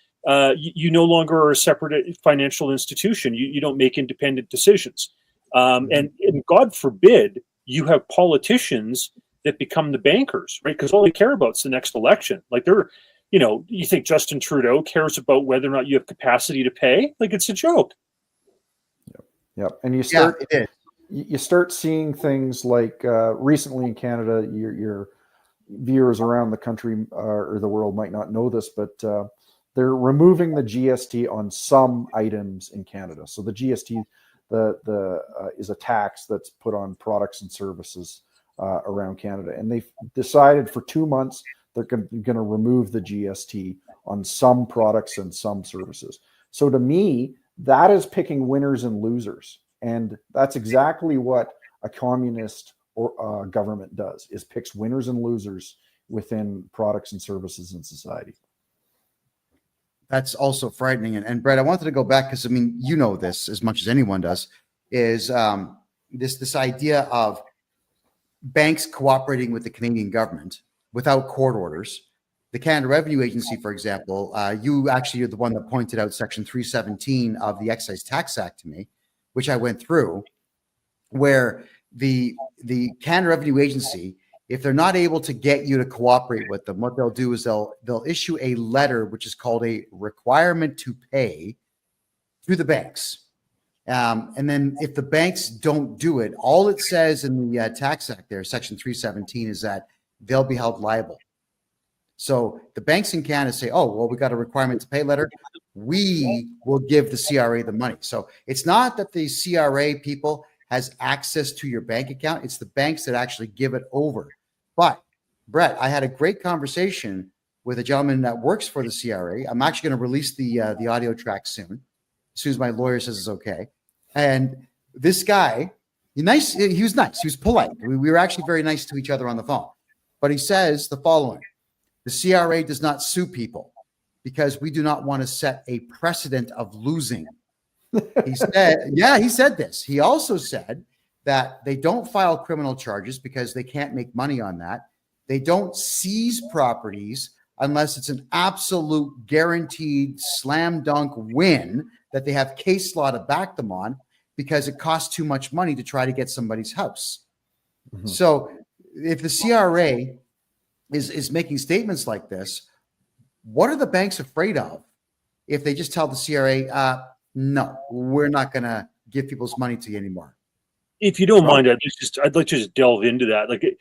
you no longer are a separate financial institution. You don't make independent decisions. And God forbid you have politicians that become the bankers, right? Because all they care about is the next election. Like you think Justin Trudeau cares about whether or not you have capacity to pay? Like it's a joke. Yep. And you start seeing things like recently in Canada, your viewers around the country or the world might not know this, but they're removing the GST on some items in Canada. So the GST is a tax that's put on products and services around Canada. And they've decided for 2 months they're going to remove the GST on some products and some services. So to me, that is picking winners and losers. And that's exactly what a communist or government does, is picks winners and losers within products and services in society. That's also frightening. And Brett, I wanted to go back because, you know this as much as anyone does, is this idea of banks cooperating with the Canadian government without court orders. The Canada Revenue Agency, for example, you actually are the one that pointed out Section 317 of the Excise Tax Act to me, which I went through, where the Canada Revenue Agency, if they're not able to get you to cooperate with them, what they'll do is they'll issue a letter, which is called a requirement to pay, to the banks. And then if the banks don't do it, all it says in the Tax Act there, Section 317, is that they'll be held liable. So the banks in Canada say, oh, well, we got a requirement to pay letter. We will give the CRA the money. So it's not that the CRA people has access to your bank account. It's the banks that actually give it over. But Brett, I had a great conversation with a gentleman that works for the CRA. I'm actually going to release the audio track soon as my lawyer says it's okay. And this guy, he was nice. He was polite. We were actually very nice to each other on the phone. But he says the following: the CRA does not sue people because we do not want to set a precedent of losing. He said this. He also said that they don't file criminal charges because they can't make money on that. They don't seize properties unless it's an absolute guaranteed slam dunk win that they have case law to back them on, because it costs too much money to try to get somebody's house. Mm-hmm. So if the CRA is making statements like this, what are the banks afraid of if they just tell the CRA, no, we're not going to give people's money to you anymore? If you don't mind, I'd like to just delve into that.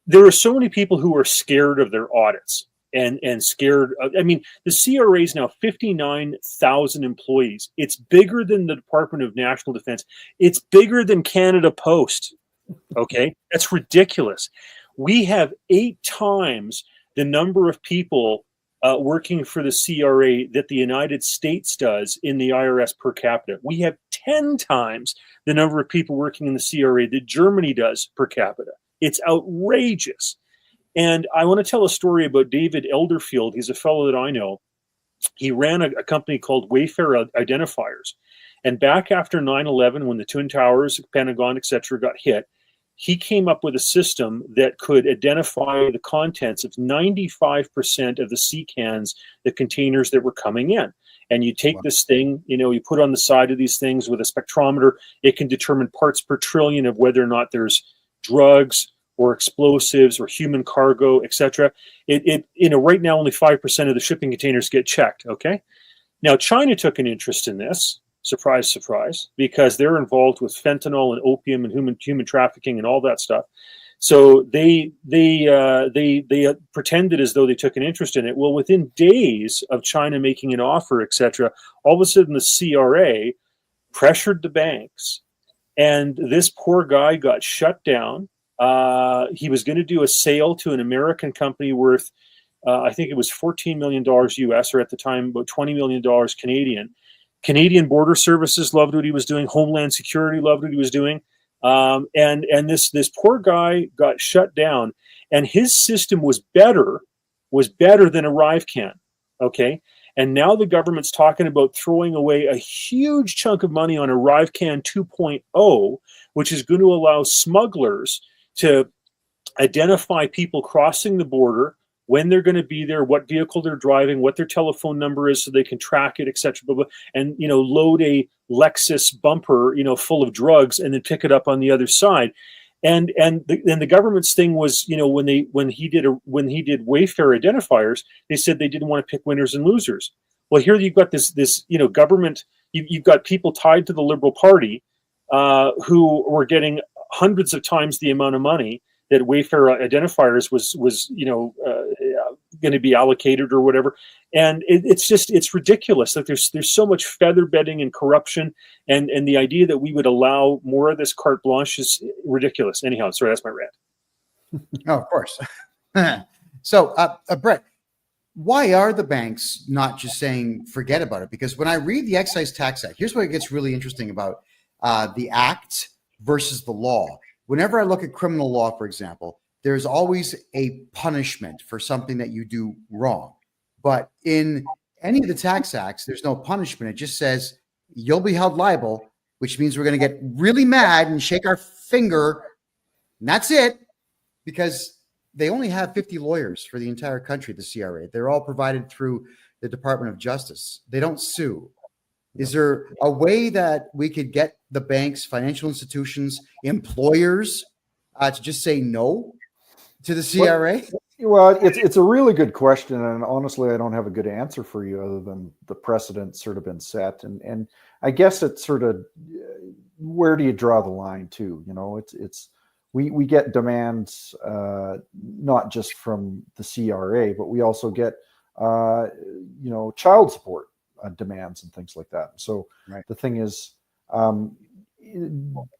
There are so many people who are scared of their audits, and scared. I mean, the CRA is now 59,000 employees. It's bigger than the Department of National Defense. It's bigger than Canada Post. Okay, that's ridiculous. We have 8 times the number of people working for the CRA that the United States does in the IRS per capita. We have 10 times the number of people working in the CRA that Germany does per capita. It's outrageous. And I want to tell a story about David Elderfield. He's a fellow that I know. He ran a company called Wayfair Identifiers. And back after 9/11, when the Twin Towers, Pentagon, etc., got hit, he came up with a system that could identify the contents of 95% of the sea cans, the containers that were coming in. And you take this thing, you put on the side of these things with a spectrometer. It can determine parts per trillion of whether or not there's drugs or explosives or human cargo, etc. Right now only 5% of the shipping containers get checked. Okay. Now China took an interest in this. Surprise, surprise, because they're involved with fentanyl and opium and human trafficking and all that stuff. So they pretended as though they took an interest in it. Well, within days of China making an offer, etc., all of a sudden the CRA pressured the banks, and this poor guy got shut down. He was going to do a sale to an American company worth, I think it was $14 million US, or at the time about $20 million Canadian. Canadian Border Services loved what he was doing. Homeland Security loved what he was doing. And this poor guy got shut down, and his system was better than ArriveCan. Okay. And now the government's talking about throwing away a huge chunk of money on ArriveCan 2.0, which is going to allow smugglers to identify people crossing the border, when they're going to be there, what vehicle they're driving, what their telephone number is, so they can track it, etc. And load a Lexus bumper, full of drugs, and then pick it up on the other side. And the government's thing was, when he did Wayfair identifiers, they said they didn't want to pick winners and losers. Well, here you've got this government. You've got people tied to the Liberal Party who were getting hundreds of times the amount of money that Wayfair identifiers was going to be allocated or whatever. And it's ridiculous. Like there's so much feather bedding and corruption, and the idea that we would allow more of this carte blanche is ridiculous. Anyhow, sorry, that's my rant. Oh, of course. So, Brett, why are the banks not just saying forget about it? Because when I read the Excise Tax Act, here's what it gets really interesting about the act versus the law. Whenever I look at criminal law, for example, there's always a punishment for something that you do wrong. But in any of the tax acts, there's no punishment. It just says you'll be held liable, which means we're going to get really mad and shake our finger. And that's it, because they only have 50 lawyers for the entire country, the CRA. They're all provided through the Department of Justice. They don't sue. Is there a way that we could get the banks, financial institutions, employers to just say no to the CRA? Well, it's a really good question, and honestly, I don't have a good answer for you other than the precedent's sort of been set, and I guess it's sort of where do you draw the line too? We get demands not just from the CRA, but we also get child support demands and things like that. So right. The thing is,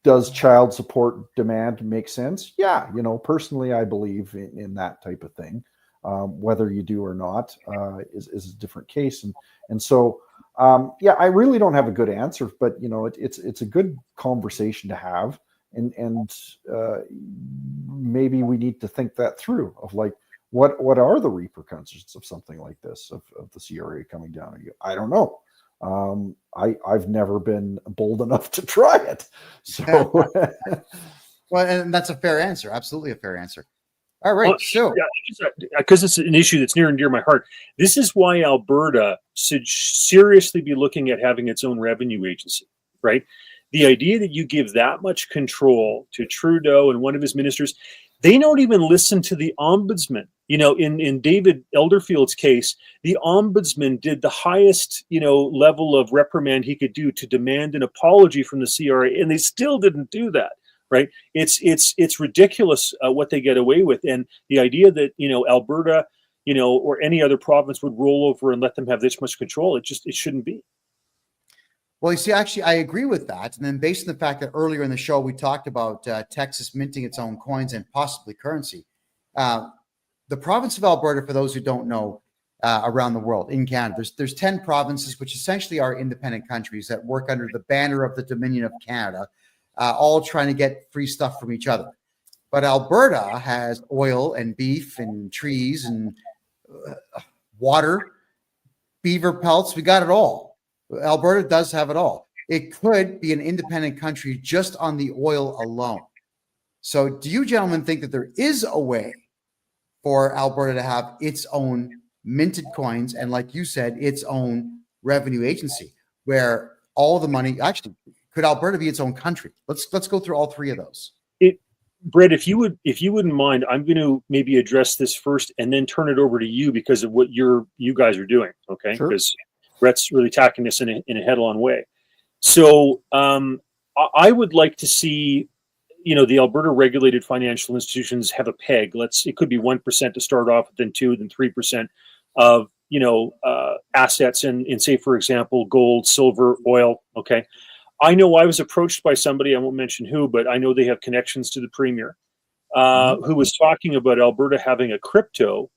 does child support demand make sense? Yeah, personally, I believe in that type of thing. Whether you do or not is a different case, and so I really don't have a good answer, but it's a good conversation to have, and maybe we need to think that through of like what are the repercussions of something like this of the CRA coming down on you? I don't know. I've never been bold enough to try it. So, well, and that's a fair answer. Absolutely a fair answer. All right. So, because it's an issue that's near and dear to my heart. This is why Alberta should seriously be looking at having its own revenue agency, right? The idea that you give that much control to Trudeau and one of his ministers, they don't even listen to the ombudsman. In David Elderfield's case, the ombudsman did the highest, level of reprimand he could do to demand an apology from the CRA, and they still didn't do that, right? It's ridiculous what they get away with, and the idea that Alberta, or any other province would roll over and let them have this much control. It shouldn't be. Well, you see, actually, I agree with that. And then based on the fact that earlier in the show, we talked about Texas minting its own coins and possibly currency. The province of Alberta, for those who don't know, around the world, in Canada, there's 10 provinces, which essentially are independent countries that work under the banner of the Dominion of Canada, all trying to get free stuff from each other. But Alberta has oil and beef and trees and water, beaver pelts. We got it all. Alberta does have it all. It could be an independent country just on the oil alone. So do you gentlemen think that there is a way for Alberta to have its own minted coins and, like you said, its own revenue agency where all the money, actually, could Alberta be its own country? Let's go through all three of those. Brett, if you wouldn't mind, I'm going to maybe address this first and then turn it over to you because of what you guys are doing. Okay. Sure. Because Brett's really tackling this in a head-on way. So I would like to see, the Alberta regulated financial institutions have a peg. It could be 1% to start off, then 2%, then 3% of, assets in say, for example, gold, silver, oil. Okay. I know I was approached by somebody, I won't mention who, but I know they have connections to the Premier, who was talking about Alberta having a crypto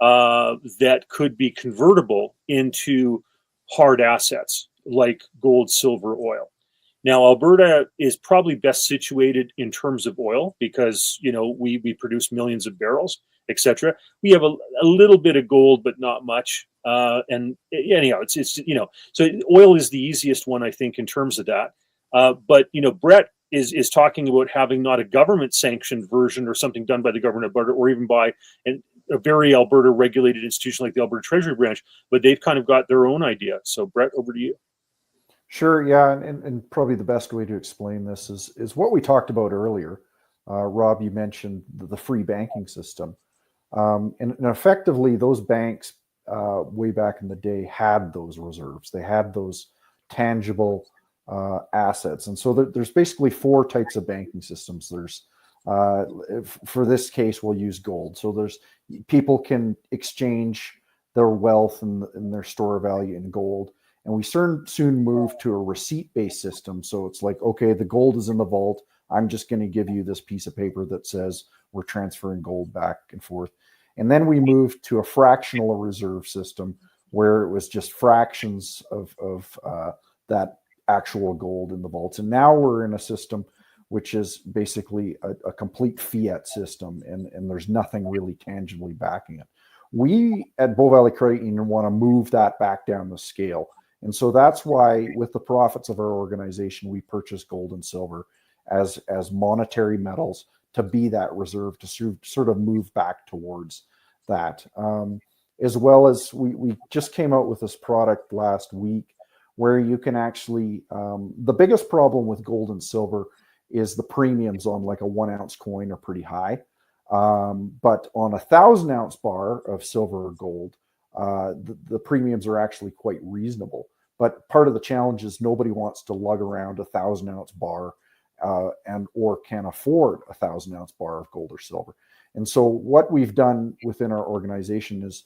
that could be convertible into hard assets like gold, silver, oil. Now, Alberta is probably best situated in terms of oil because, we produce millions of barrels, etc. We have a little bit of gold, but not much. And anyhow, so oil is the easiest one, I think, in terms of that. But, Brett is talking about having not a government sanctioned version or something done by the government of Alberta or even by a very Alberta regulated institution like the Alberta Treasury Branch, but they've kind of got their own idea. So Brett, over to you. Sure. Yeah. And probably the best way to explain this is what we talked about earlier. Rob, you mentioned the free banking system. And effectively those banks way back in the day had those reserves. They had those tangible assets. And so there's basically four types of banking systems. There's for this case, we'll use gold. So there's people can exchange their wealth and their store value in gold. And we soon move to a receipt-based system. So it's like, okay, the gold is in the vault. I'm just going to give you this piece of paper that says we're transferring gold back and forth. And then we moved to a fractional reserve system where it was just fractions of that actual gold in the vaults. And now we're in a system which is basically a complete fiat system, and there's nothing really tangibly backing it. We at Bow Valley Credit Union want to move that back down the scale. And so that's why with the profits of our organization, we purchase gold and silver as monetary metals to be that reserve, to sort of move back towards that. As well as we just came out with this product last week where you can actually, the biggest problem with gold and silver is the premiums on like a 1 ounce coin are pretty high. But on 1,000 ounce bar of silver or gold, the premiums are actually quite reasonable. But part of the challenge is nobody wants to lug around 1,000 ounce bar or can afford 1,000 ounce bar of gold or silver. And so what we've done within our organization is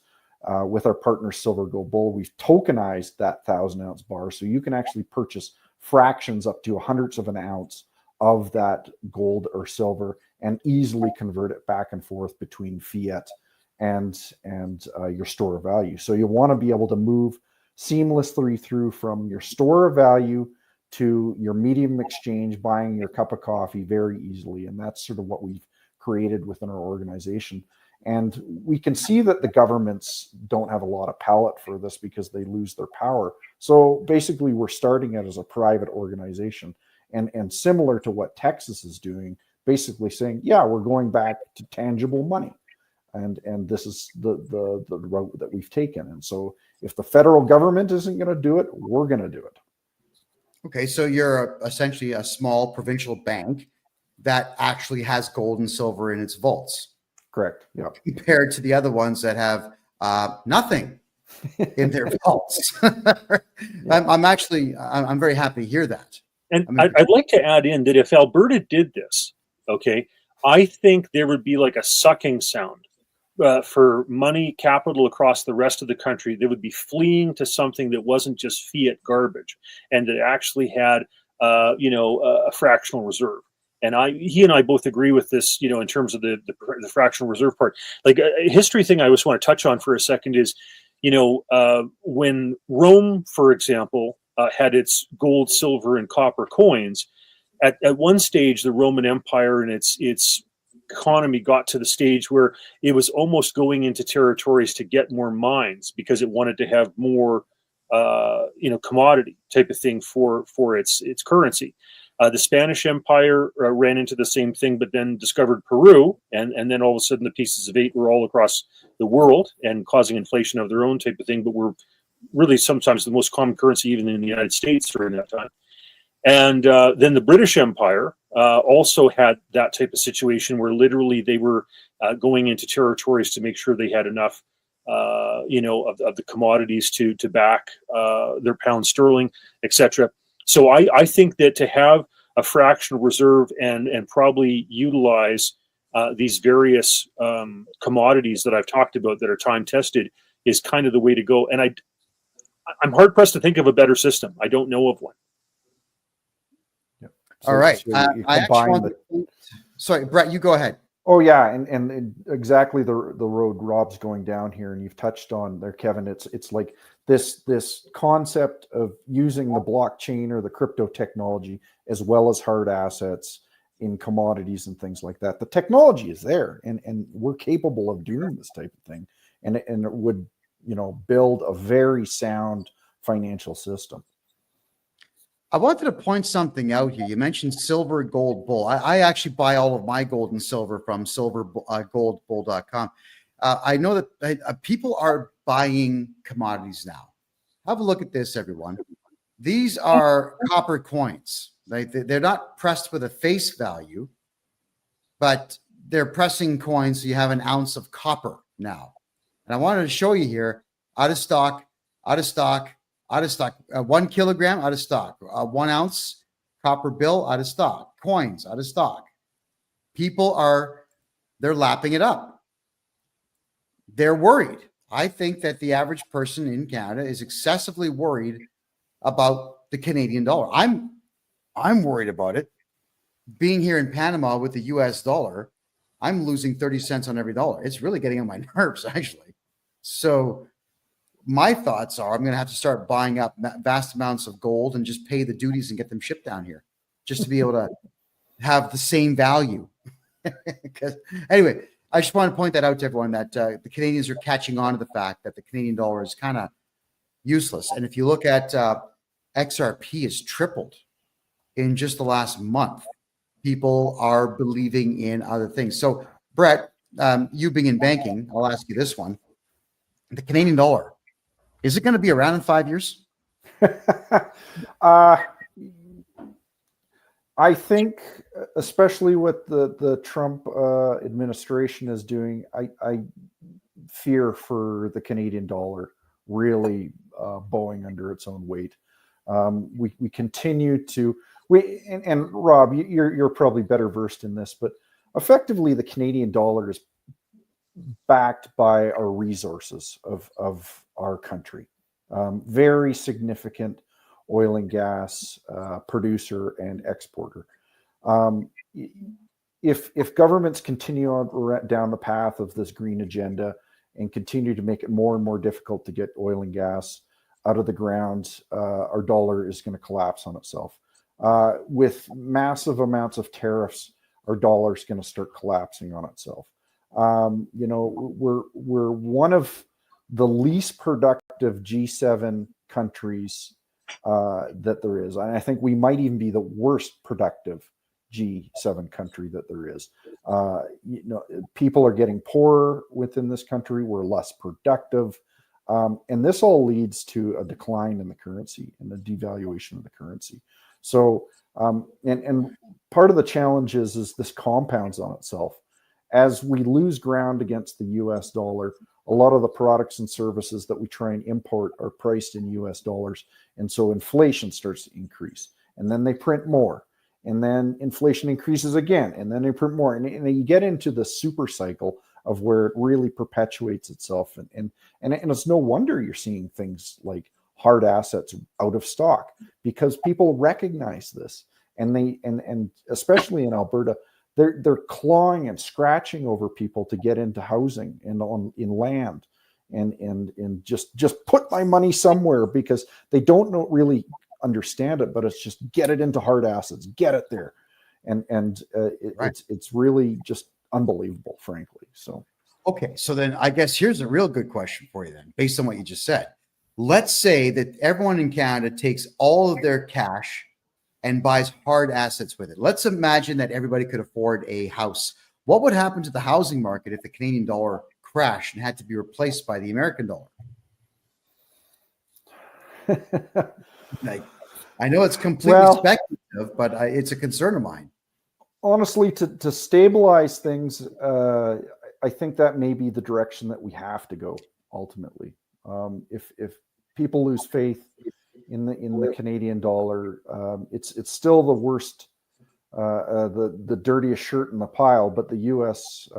with our partner Silver Gold Bull, we've tokenized that 1,000 ounce bar. So you can actually purchase fractions up to 100ths of an ounce of that gold or silver and easily convert it back and forth between fiat and your store of value. So you want to be able to move seamlessly through from your store of value to your medium exchange, buying your cup of coffee very easily. And that's sort of what we've created within our organization. And we can see that the governments don't have a lot of palate for this because they lose their power. So basically we're starting it as a private organization and similar to what Texas is doing, basically saying, yeah, we're going back to tangible money. And this is the route that we've taken. And so if the federal government isn't going to do it, we're going to do it. Okay, so you're essentially a small provincial bank that actually has gold and silver in its vaults. Correct. Yeah. Compared to the other ones that have nothing in their vaults. I'm very happy to hear that. And I'd like to add in that if Alberta did this, okay, I think there would be like a sucking sound for money capital across the rest of the country, they would be fleeing to something that wasn't just fiat garbage, and that actually had a fractional reserve. And he and I both agree with this, in terms of the fractional reserve part. Like a history thing I just want to touch on for a second is, when Rome, for example, had its gold, silver, and copper coins, at one stage, the Roman Empire and its economy got to the stage where it was almost going into territories to get more mines because it wanted to have more, commodity type of thing for its currency. The Spanish Empire ran into the same thing, but then discovered Peru, and then all of a sudden the pieces of eight were all across the world and causing inflation of their own type of thing, but were really sometimes the most common currency even in the United States during that time. And then the British Empire also had that type of situation where literally they were going into territories to make sure they had enough, of the commodities to back their pound sterling, etc. So I think that to have a fractional reserve and probably utilize these various commodities that I've talked about that are time tested is kind of the way to go. And I'm hard pressed to think of a better system. I don't know of one. All right. So I actually want sorry, Brett, you go ahead. Oh yeah, and exactly the road Rob's going down here, and you've touched on there, Kevin. It's like this concept of using the blockchain or the crypto technology as well as hard assets in commodities and things like that. The technology is there, and we're capable of doing this type of thing, and it would build a very sound financial system. I wanted to point something out here. You mentioned silver, gold, bull. I actually buy all of my gold and silver from silvergoldbull.com. I know that people are buying commodities now. Have a look at this, everyone. These are copper coins. They're not pressed with a face value, but they're pressing coins so you have an ounce of copper now. And I wanted to show you here, out of stock, 1 kilogram out of stock, 1 ounce copper bill out of stock, coins out of stock. People they're lapping it up. They're worried. I think that the average person in Canada is excessively worried about the Canadian dollar. I'm worried about it. Being here in Panama with the US dollar, I'm losing 30 cents on every dollar. It's really getting on my nerves, actually. So my thoughts are I'm going to have to start buying up vast amounts of gold and just pay the duties and get them shipped down here just to be able to have the same value. Anyway, I just want to point that out to everyone that the Canadians are catching on to the fact that the Canadian dollar is kind of useless. And if you look at XRP has tripled in just the last month. People are believing in other things. So, Brett, you being in banking, I'll ask you this one. The Canadian dollar, is it going to be around in 5 years? I think, especially what the Trump administration is doing, I fear for the Canadian dollar really bowing under its own weight. We continue to and Rob, you're probably better versed in this, but effectively the Canadian dollar is backed by our resources of our country. Very significant oil and gas producer and exporter. If governments continue on down the path of this green agenda and continue to make it more and more difficult to get oil and gas out of the ground, our dollar is going to collapse on itself. With massive amounts of tariffs, our dollar is going to start collapsing on itself. We're one of the least productive G7 countries that there is. And I think we might even be the worst productive G7 country that there is. People are getting poorer within this country. We're less productive. And this all leads to a decline in the currency and the devaluation of the currency. So, and part of the challenge is this compounds on itself. As we lose ground against the US dollar, a lot of the products and services that we try and import are priced in US dollars. And so inflation starts to increase, and then they print more, and then inflation increases again, and then they print more. And you get into the super cycle of where it really perpetuates itself. And it's no wonder you're seeing things like hard assets out of stock, because people recognize this, and and especially in Alberta, they're clawing and scratching over people to get into housing and in land, and just put my money somewhere, because they don't really understand it, but it's just get it into hard assets, get it there, it's really just unbelievable, frankly. So okay, so then I guess here's a real good question for you then, based on what you just said. Let's say that everyone in Canada takes all of their cash and buys hard assets with it. Let's imagine that everybody could afford a house. What would happen to the housing market if the Canadian dollar crashed and had to be replaced by the American dollar? Like, I know it's completely speculative, but it's a concern of mine. Honestly, to stabilize things, I think that may be the direction that we have to go ultimately. If people lose faith in the Canadian dollar, it's still the worst, the dirtiest shirt in the pile, but the U.S.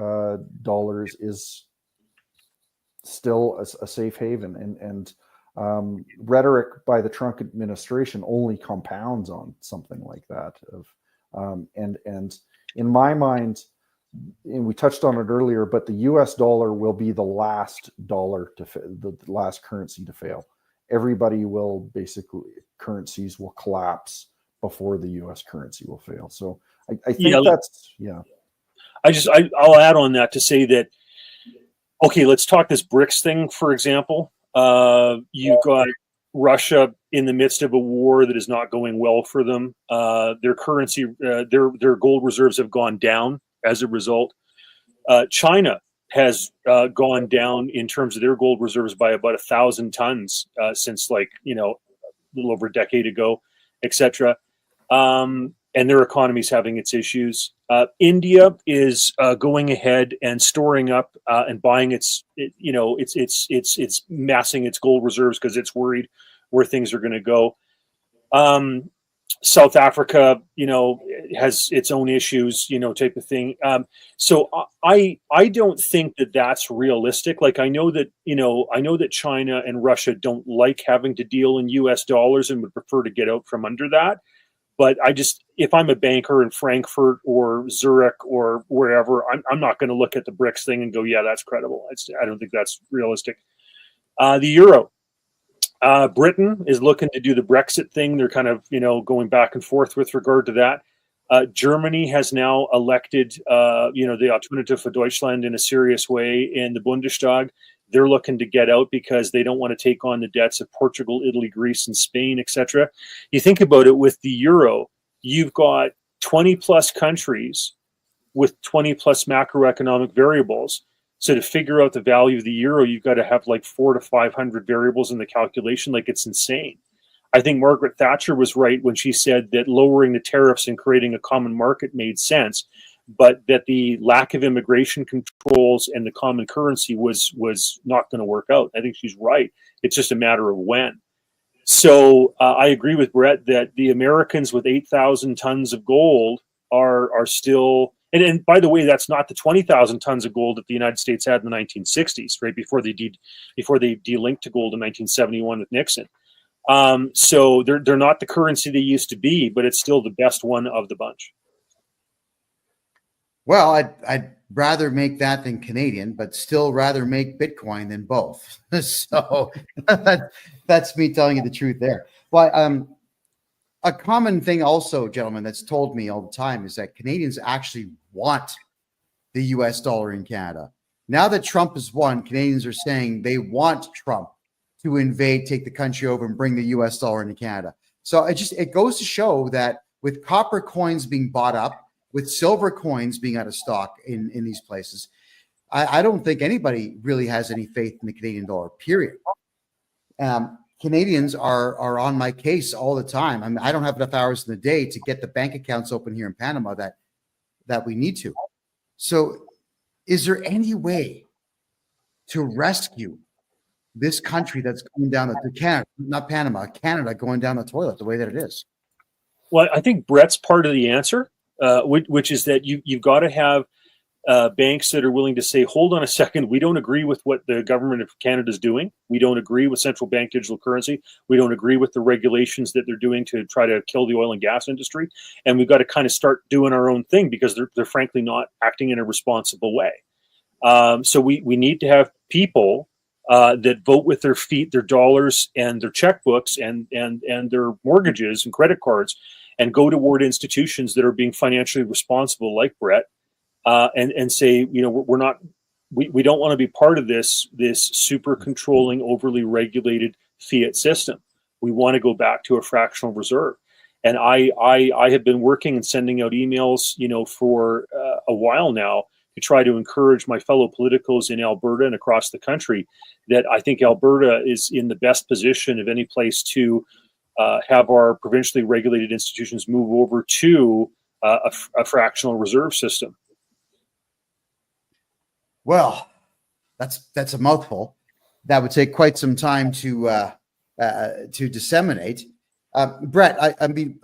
dollars is still a safe haven, and rhetoric by the Trump administration only compounds on something like that. And in my mind, and we touched on it earlier, but the U.S. dollar will be the last dollar the last currency to fail. Everybody will currencies will collapse before the U.S. currency will fail. So I think I'll add on that to say that, okay, let's talk this BRICS thing, for example. You've got Russia in the midst of a war that is not going well for them. Their currency, their gold reserves have gone down as a result. China has gone down in terms of their gold reserves by about 1,000 tons since a little over a decade ago, etc. And their economy is having its issues. India is going ahead and storing up and buying it's massing its gold reserves because it's worried where things are going to go. South Africa, has its own issues, type of thing. So I don't think that that's realistic. Like, I know that China and Russia don't like having to deal in U.S. dollars and would prefer to get out from under that. But if I'm a banker in Frankfurt or Zurich or wherever, I'm not going to look at the BRICS thing and go, yeah, that's credible. I don't think that's realistic. The euro. Britain is looking to do the Brexit thing. They're kind of, going back and forth with regard to that. Germany has now elected, the Alternative for Deutschland in a serious way in the Bundestag. They're looking to get out because they don't want to take on the debts of Portugal, Italy, Greece, and Spain, etc. You think about it, with the euro, you've got 20 plus countries with 20 plus macroeconomic variables. So to figure out the value of the euro, you've got to have like 400 to 500 variables in the calculation. Like, it's insane. I think Margaret Thatcher was right when she said that lowering the tariffs and creating a common market made sense, but that the lack of immigration controls and the common currency was not going to work out. I think she's right. It's just a matter of when. So I agree with Brett that the Americans with 8,000 tons of gold are still. And by the way, that's not the 20,000 tons of gold that the United States had in the 1960s, right before they delinked to gold in 1971 with Nixon. So they're not the currency they used to be, but it's still the best one of the bunch. Well, I'd rather make that than Canadian, but still rather make Bitcoin than both. So that's me telling you the truth there. Well, a common thing also, gentlemen, that's told me all the time is that Canadians actually want the U.S. dollar in Canada. Now that Trump has won, Canadians are saying they want Trump to invade, take the country over, and bring the U.S. dollar into Canada. So it goes to show that with copper coins being bought up, with silver coins being out of stock in these places, I don't think anybody really has any faith in the Canadian dollar, period. Canadians are on my case all the time. I mean, I don't have enough hours in the day to get the bank accounts open here in Panama that we need to. So is there any way to rescue this country that's going down Canada going down the toilet the way that it is? Well, I think Brett's part of the answer, which is that you've got to have banks that are willing to say, hold on a second, we don't agree with what the government of Canada is doing. We don't agree with central bank digital currency. We don't agree with the regulations that they're doing to try to kill the oil and gas industry. And we've got to kind of start doing our own thing because they're frankly not acting in a responsible way. So we need to have people that vote with their feet, their dollars, and their checkbooks, and their mortgages and credit cards, and go toward institutions that are being financially responsible, like Brett, and say, we don't want to be part of this super controlling, overly regulated fiat system. We want to go back to a fractional reserve. And I have been working and sending out emails, for a while now, to try to encourage my fellow politicals in Alberta and across the country that I think Alberta is in the best position of any place to have our provincially regulated institutions move over to a fractional reserve system. Well, that's a mouthful. That would take quite some time to disseminate. Brett, I mean,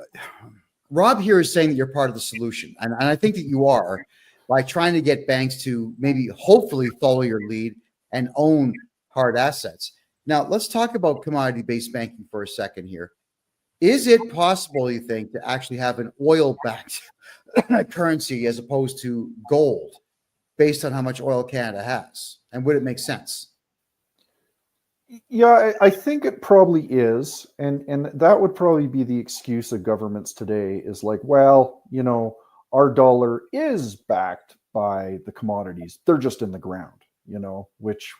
Rob here is saying that you're part of the solution, and I think that you are, by trying to get banks to maybe hopefully follow your lead and own hard assets. Now, let's talk about commodity-based banking for a second here. Is it possible, you think, to actually have an oil-backed currency as opposed to gold based on how much oil Canada has? And would it make sense? Yeah, I think it probably is. And that would probably be the excuse of governments today is like, well, our dollar is backed by the commodities. They're just in the ground, which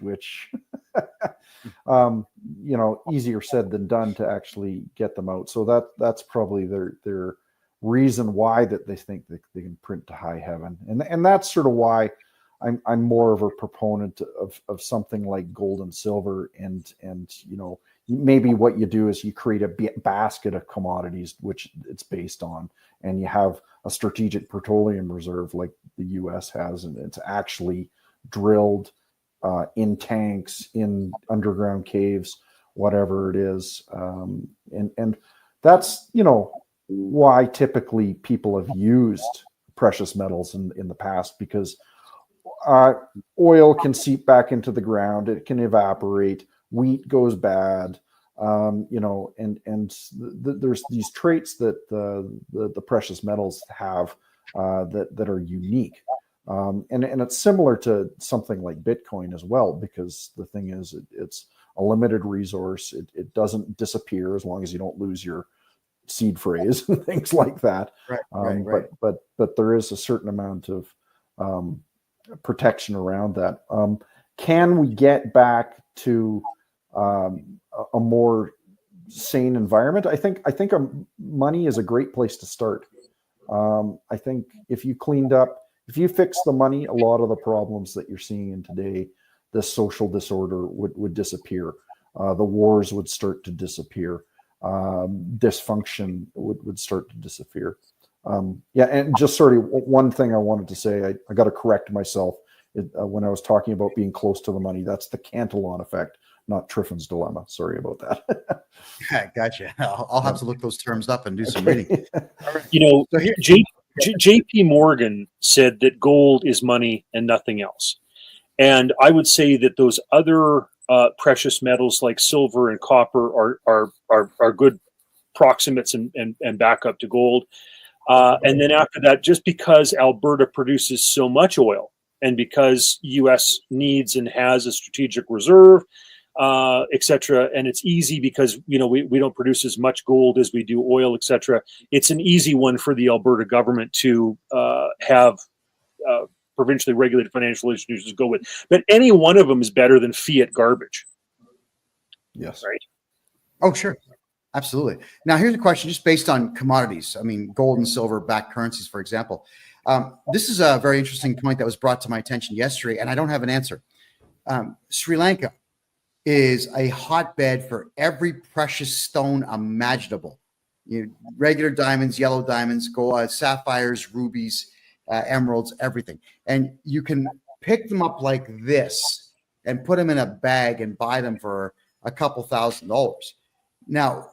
easier said than done to actually get them out. So that's probably their reason why that they think that they can print to high heaven. And that's sort of why I'm more of a proponent of something like gold and silver, and maybe what you do is you create a basket of commodities which it's based on, and you have a strategic petroleum reserve like the U.S. has, and it's actually drilled in tanks, in underground caves, whatever it is, and that's why typically people have used precious metals in the past, because oil can seep back into the ground, it can evaporate, wheat goes bad, there's these traits that the precious metals have that are unique, and it's similar to something like Bitcoin as well, because the thing is it's a limited resource. It doesn't disappear as long as you don't lose your seed phrase and things like that. Right. But there is a certain amount of protection around that. Can we get back to a more sane environment? I think money is a great place to start. I think if you fix the money, a lot of the problems that you're seeing in today, this social disorder would disappear. The wars would start to disappear. Dysfunction would start to disappear. And just sort of one thing I wanted to say, I got to correct myself. When I was talking about being close to the money, that's the Cantillon effect, not Triffin's dilemma. Sorry about that. Gotcha. I'll have to look those terms up and do some reading. So here, J.P. Morgan said that gold is money and nothing else. And I would say that those other precious metals like silver and copper are good proximates and backup to gold. And then after that, just because Alberta produces so much oil, and because U.S. needs and has a strategic reserve, et cetera, and it's easy because we don't produce as much gold as we do oil, et cetera. It's an easy one for the Alberta government to have provincially regulated financial institutions go with. But any one of them is better than fiat garbage. Yes. Right. Oh, sure. Absolutely. Now, here's a question just based on commodities. I mean, gold and silver backed currencies, for example. This is a very interesting point that was brought to my attention yesterday, and I don't have an answer. Sri Lanka is a hotbed for every precious stone imaginable. Regular diamonds, yellow diamonds, gold, sapphires, rubies, emeralds, everything. And you can pick them up like this and put them in a bag and buy them for a couple $1,000s. Now,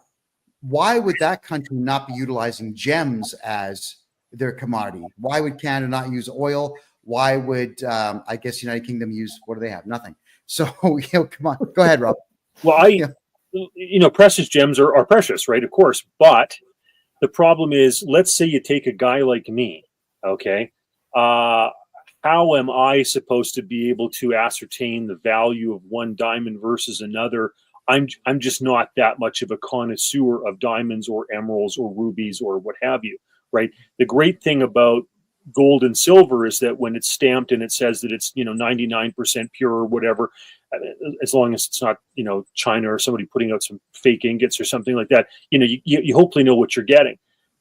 why would that country not be utilizing gems as their commodity? Why would Canada not use oil? why would I guess United Kingdom use, what do they have? Nothing. So come on, go ahead, Rob. Well, precious gems are precious, right? Of course, but the problem is, let's say you take a guy like me, okay? How am I supposed to be able to ascertain the value of one diamond versus another? I'm just not that much of a connoisseur of diamonds or emeralds or rubies or what have you, right? The great thing about gold and silver is that when it's stamped and it says that it's 99% pure or whatever, as long as it's not China or somebody putting out some fake ingots or something like that, you hopefully know what you're getting.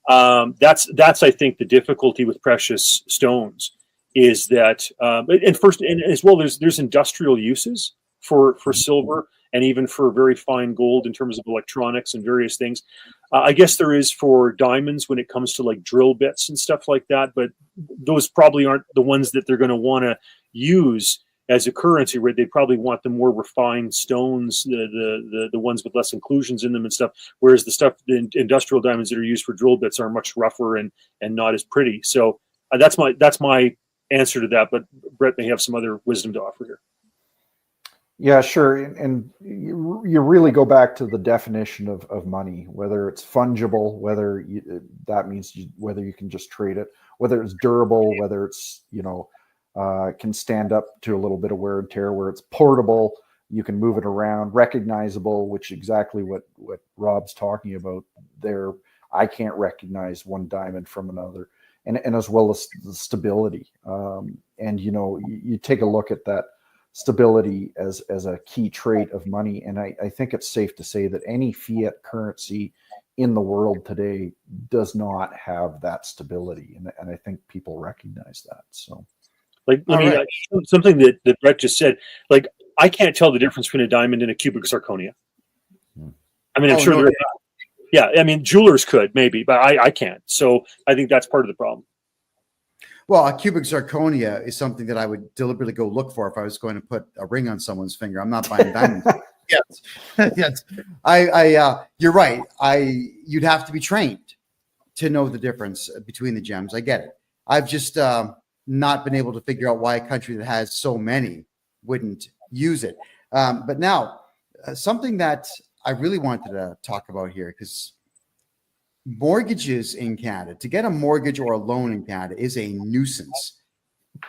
That's I think the difficulty with precious stones is that and as well there's industrial uses for silver and even for very fine gold in terms of electronics and various things. I guess there is for diamonds when it comes to like drill bits and stuff like that, but those probably aren't the ones that they're going to want to use as a currency, right? They probably want the more refined stones, the ones with less inclusions in them and stuff. Whereas the industrial diamonds that are used for drill bits are much rougher and not as pretty. So that's my answer to that. But Brett may have some other wisdom to offer here. Yeah, sure. And you really go back to the definition of money, whether it's fungible, whether that means whether you can just trade it, whether it's durable, whether it's, can stand up to a little bit of wear and tear, where it's portable, you can move it around, recognizable, which exactly what Rob's talking about there. I can't recognize one diamond from another, and as well as the stability. And, you take a look at that stability as a key trait of money. And I think it's safe to say that any fiat currency in the world today does not have that stability. And I think people recognize that. So something that Brett just said, like, I can't tell the difference between a diamond and a cubic zirconia. I mean, I'm sure there. Yeah, I mean, jewelers could maybe, but I can't. So I think that's part of the problem. Well, a cubic zirconia is something that I would deliberately go look for if I was going to put a ring on someone's finger. I'm not buying diamonds. Yes. You're right. You'd have to be trained to know the difference between the gems. I get it. I've just not been able to figure out why a country that has so many wouldn't use it. But now, something that I really wanted to talk about here, because mortgages in Canada, to get a mortgage or a loan in Canada is a nuisance.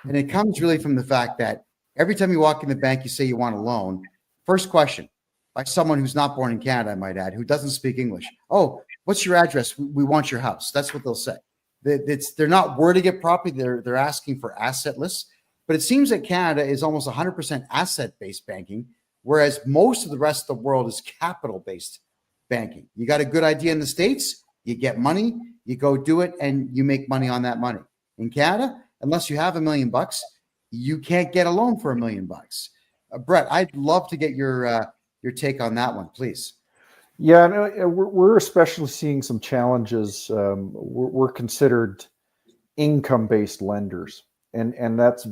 And it comes really from the fact that every time you walk in the bank, you say you want a loan. First question by someone who's not born in Canada, I might add, who doesn't speak English. Oh, what's your address? We want your house. That's what they'll say. They're not wording it properly. They're asking for asset lists. But it seems that Canada is almost 100% asset-based banking, whereas most of the rest of the world is capital-based banking. You got a good idea in the States, you get money, you go do it, and you make money on that money. In Canada, unless you have $1 million, you can't get a loan for $1 million. Brett, I'd love to get your take on that one, please. Yeah, no, we're especially seeing some challenges. We're considered income-based lenders, and that's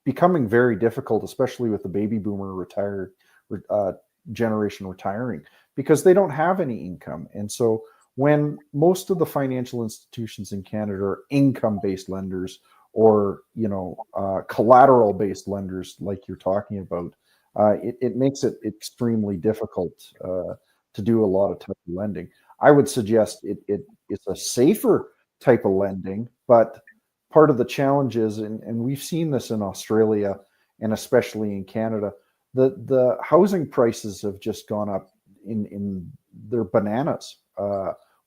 becoming very difficult, especially with the baby boomer generation retiring, because they don't have any income. And so when most of the financial institutions in Canada are income-based lenders or, collateral-based lenders like you're talking about, it makes it extremely difficult to do a lot of type of lending. I would suggest it's a safer type of lending, but part of the challenge is, and we've seen this in Australia and especially in Canada, the housing prices have just gone up in their bananas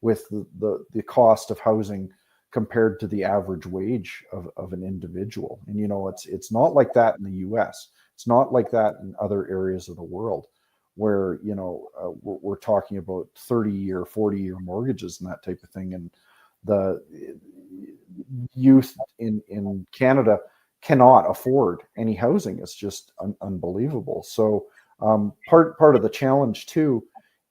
with the cost of housing compared to the average wage of an individual. And, it's not like that in the US. It's not like that in other areas of the world where, we're talking about 30-year, 40-year mortgages and that type of thing. And the youth in Canada cannot afford any housing. It's just unbelievable. So part of the challenge too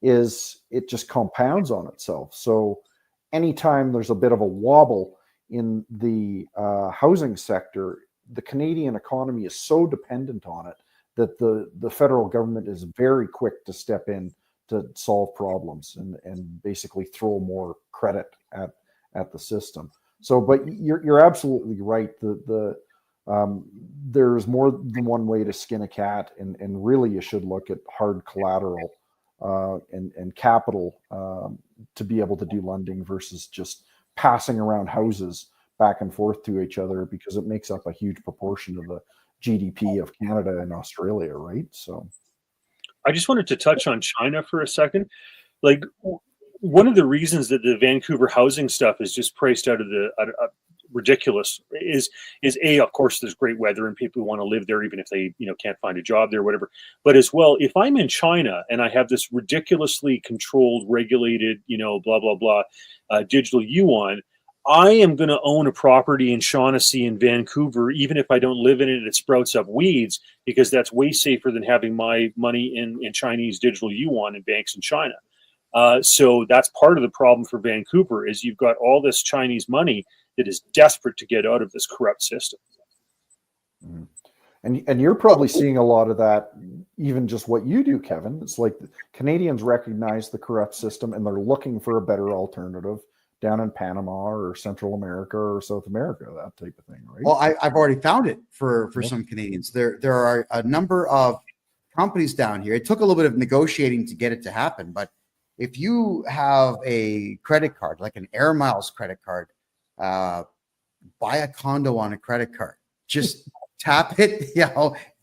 is it just compounds on itself. So anytime there's a bit of a wobble in the housing sector, the Canadian economy is so dependent on it that the federal government is very quick to step in to solve problems and basically throw more credit at the system. So, but you're absolutely right. The there's more than one way to skin a cat, and really you should look at hard collateral and capital to be able to do lending versus just passing around houses back and forth to each other, because it makes up a huge proportion of the GDP of Canada and Australia, right? So I just wanted to touch on China for a second. Like, one of the reasons that the Vancouver housing stuff is just priced out of ridiculous is of course there's great weather and people want to live there even if they can't find a job there, whatever. But as well, if I'm in China and I have this ridiculously controlled, regulated, blah blah blah, digital yuan, I am going to own a property in Shaughnessy in Vancouver, even if I don't live in it. It sprouts up weeds, because that's way safer than having my money in Chinese digital yuan in banks in China. So that's part of the problem for Vancouver, is you've got all this Chinese money that is desperate to get out of this corrupt system. And you're probably seeing a lot of that, even just what you do, Kevin. It's like Canadians recognize the corrupt system and they're looking for a better alternative down in Panama or Central America or South America, that type of thing, right? Well, I've already found it for some Canadians. There are a number of companies down here. It took a little bit of negotiating to get it to happen, but if you have a credit card, like an Air Miles credit card, buy a condo on a credit card. Just tap it,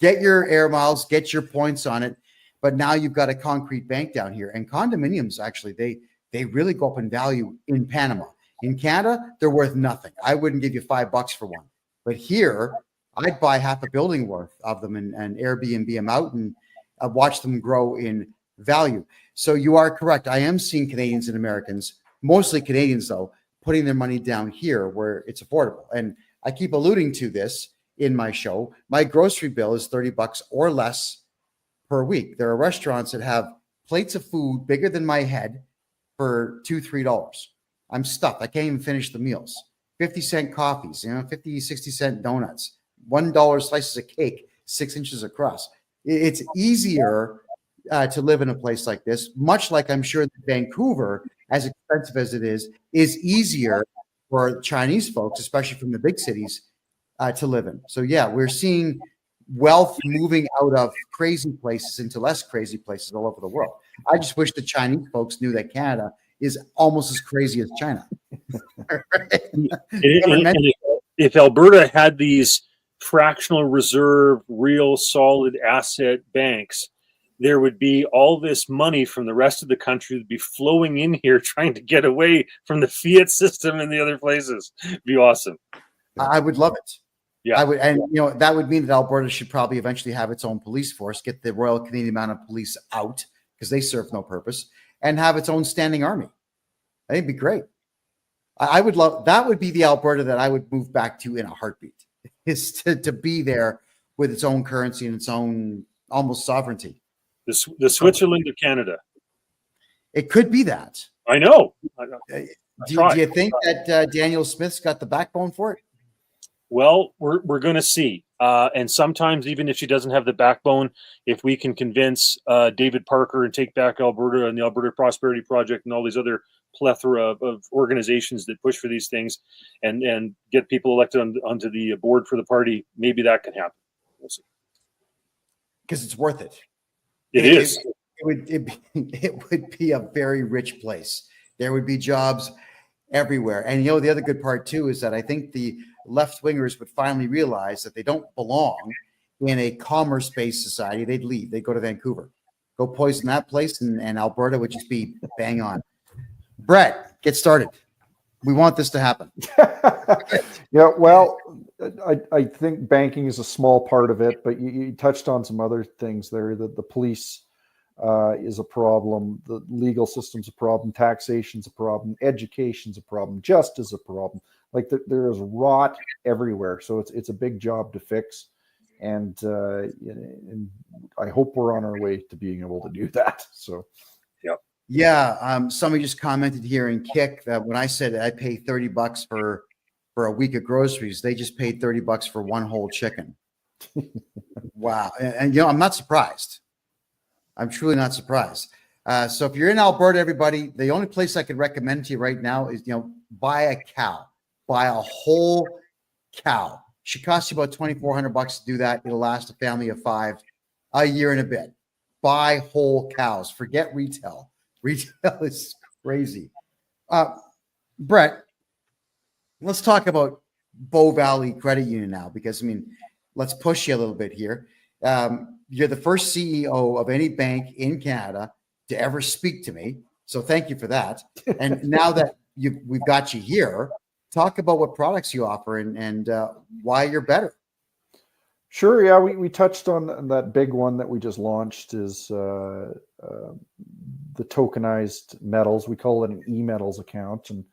get your Air Miles, get your points on it. But now you've got a concrete bank down here. And condominiums, actually, they really go up in value in Panama. In Canada, they're worth nothing. I wouldn't give you $5 for one. But here, I'd buy half a building worth of them and Airbnb them out and watch them grow in value. So you are correct. I am seeing Canadians and Americans, mostly Canadians though, putting their money down here where it's affordable. And I keep alluding to this in my show. My grocery bill is $30 or less per week. There are restaurants that have plates of food bigger than my head for $2-3. I'm stuffed. I can't even finish the meals. 50-cent coffees, 50, 60-cent donuts, $1 slices of cake, 6 inches across. It's easier to live in a place like this, much like I'm sure that Vancouver, as expensive as it is easier for Chinese folks, especially from the big cities, to live in. So yeah, we're seeing wealth moving out of crazy places into less crazy places all over the world. I just wish the Chinese folks knew that Canada is almost as crazy as China. If Alberta had these fractional reserve, real solid asset banks, there would be all this money from the rest of the country that would be flowing in here trying to get away from the fiat system in the other places. It'd be awesome. I would love it. Yeah, I would, and that would mean that Alberta should probably eventually have its own police force, get the Royal Canadian Mounted Police out because they serve no purpose, and have its own standing army. I think it'd be great. I would love that. Would be the Alberta that I would move back to in a heartbeat. Is to be there with its own currency and its own almost sovereignty. The Switzerland of Canada. It could be that. I know. Do you think that Daniel Smith's got the backbone for it? Well, we're going to see. And sometimes, even if she doesn't have the backbone, if we can convince David Parker and Take Back Alberta and the Alberta Prosperity Project and all these other plethora of organizations that push for these things and get people elected onto the board for the party, maybe that can happen. We'll see. Because it's worth it. It is. It would be a very rich place. There would be jobs everywhere. And the other good part too is that I think the left wingers would finally realize that they don't belong in a commerce-based society. They'd leave. They'd go to Vancouver, go poison that place, and Alberta would just be bang on. Brett, get started. We want this to happen. Yeah, well, I think banking is a small part of it, but you touched on some other things there. That the police is a problem, the legal system's a problem, taxation's a problem, education's a problem, justice is a problem. Like there is rot everywhere, so it's a big job to fix, and I hope we're on our way to being able to do that. So, yeah. Somebody just commented here in Kick that when I said I pay $30 for a week of groceries, they just paid $30 for one whole chicken. Wow, and I'm not surprised. I'm truly not surprised. So if you're in Alberta, everybody, the only place I could recommend to you right now is buy a cow. Buy a whole cow. Should cost you about $2,400 to do that. It'll last a family of 5 a year and a bit. Buy whole cows. Forget retail. Retail is crazy. Brett, let's talk about Bow Valley Credit Union now, because I mean, let's push you a little bit here. You're the first CEO of any bank in Canada to ever speak to me, so thank you for that. And now that we've got you here, talk about what products you offer and why you're better. Sure. Yeah, we touched on that big one that we just launched is the tokenized metals. We call it an e-metals account, and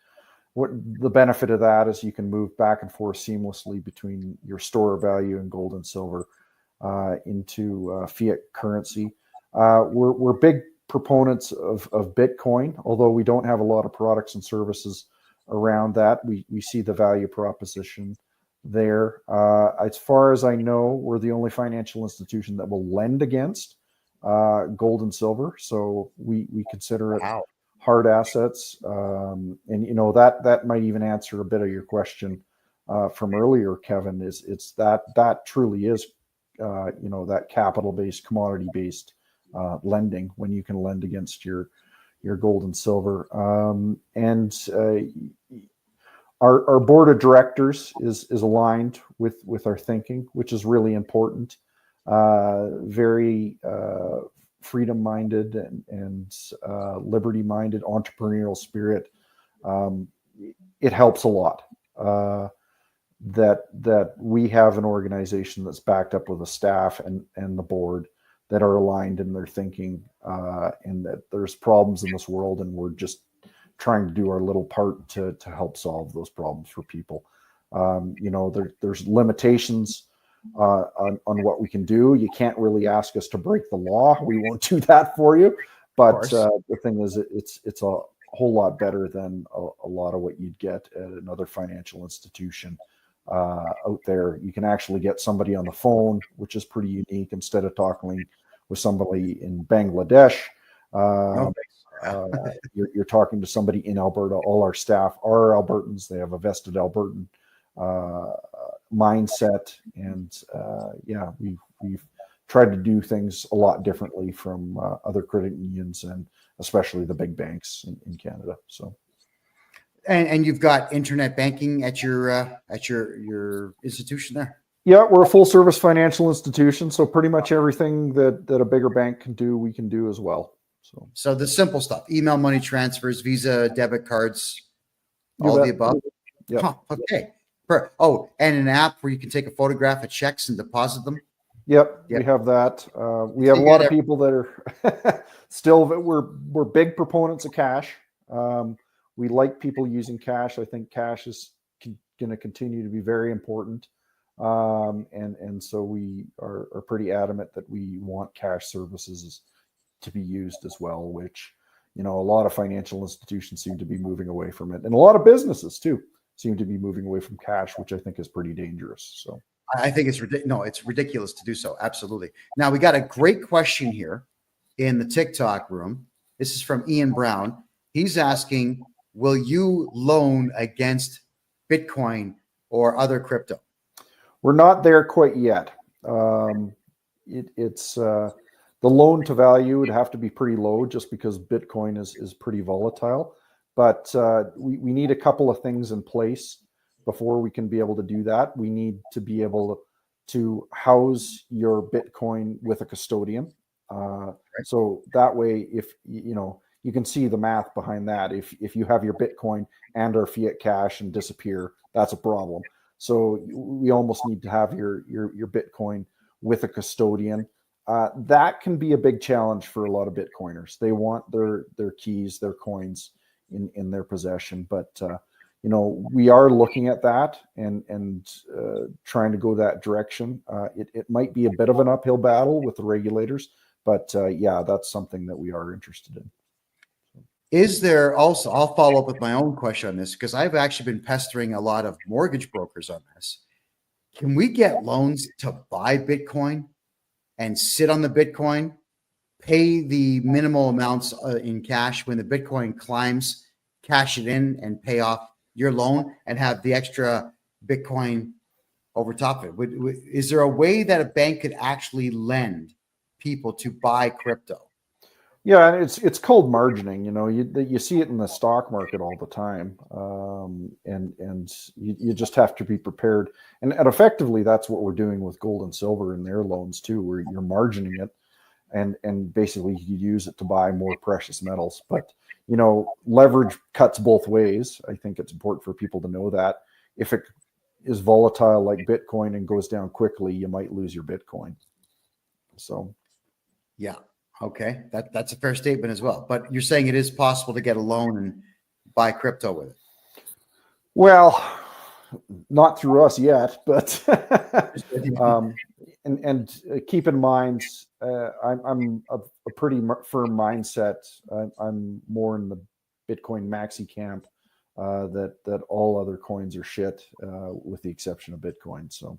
what the benefit of that is you can move back and forth seamlessly between your store of value and gold and silver into fiat currency. We're big proponents of Bitcoin, although we don't have a lot of products and services around that. We see the value proposition there. As far as I know, we're the only financial institution that will lend against gold and silver, so we consider it hard assets. And you know that might even answer a bit of your question from earlier, Kevin. It's that truly is that capital-based, commodity-based lending, when you can lend against your gold and silver. Our board of directors is aligned with our thinking, which is really important. Very freedom-minded and liberty-minded, entrepreneurial spirit. It helps a lot that we have an organization that's backed up with a staff and the board that are aligned in their thinking, and that there's problems in this world, and we're just trying to do our little part to help solve those problems for people. There's limitations on what we can do. You can't really ask us to break the law. We won't do that for you. But the thing is, it's a whole lot better than a lot of what you'd get at another financial institution out there. You can actually get somebody on the phone, which is pretty unique, instead of talking with somebody in Bangladesh. You're talking to somebody in Alberta. All our staff are Albertans. They have a vested Albertan mindset, and we've tried to do things a lot differently from other credit unions, and especially the big banks in Canada. So, and you've got internet banking at your institution there. Yeah, we're a full service financial institution, so pretty much everything that a bigger bank can do, we can do as well. So the simple stuff: email money transfers, Visa, debit cards, all the above. Yeah. Huh, okay. Oh, and an app where you can take a photograph of checks and deposit them. Yep. We have that. We have a lot of people that are still. We're big proponents of cash. We like people using cash. I think cash is going to continue to be very important, and so we are pretty adamant that we want cash services to be used as well, which a lot of financial institutions seem to be moving away from it, and a lot of businesses too seem to be moving away from cash, which I think is pretty dangerous. So I think it's it's ridiculous to do so. Absolutely. Now we got a great question here in the TikTok room. This is from Ian Brown. He's asking, will you loan against Bitcoin or other crypto? We're not there quite yet. It's the loan to value would have to be pretty low, just because Bitcoin is pretty volatile. But we need a couple of things in place before we can be able to do that. We need to be able to house your Bitcoin with a custodian. So that way, if you can see the math behind that. If you have your Bitcoin and our fiat cash and disappear, that's a problem. So we almost need to have your Bitcoin with a custodian. That can be a big challenge for a lot of Bitcoiners. They want their keys, their coins in their possession. But we are looking at that and trying to go that direction. It might be a bit of an uphill battle with the regulators, but that's something that we are interested in. Is there also, I'll follow up with my own question on this, because I've actually been pestering a lot of mortgage brokers on this. Can we get loans to buy Bitcoin and sit on the Bitcoin, pay the minimal amounts in cash when the Bitcoin climbs, cash it in and pay off your loan, and have the extra Bitcoin over top of it. Is there a way that a bank could actually lend people to buy crypto? Yeah, it's called margining. You see it in the stock market all the time, and you just have to be prepared. And effectively, that's what we're doing with gold and silver in their loans too, where you're margining it, and basically you use it to buy more precious metals. But leverage cuts both ways. I think it's important for people to know that if it is volatile like Bitcoin and goes down quickly, you might lose your Bitcoin. So, yeah. Okay, that's a fair statement as well. But you're saying it is possible to get a loan and buy crypto with it? Well, not through us yet, but and keep in mind, I'm a pretty firm mindset. I'm more in the Bitcoin maxi camp. That all other coins are shit, with the exception of Bitcoin. So.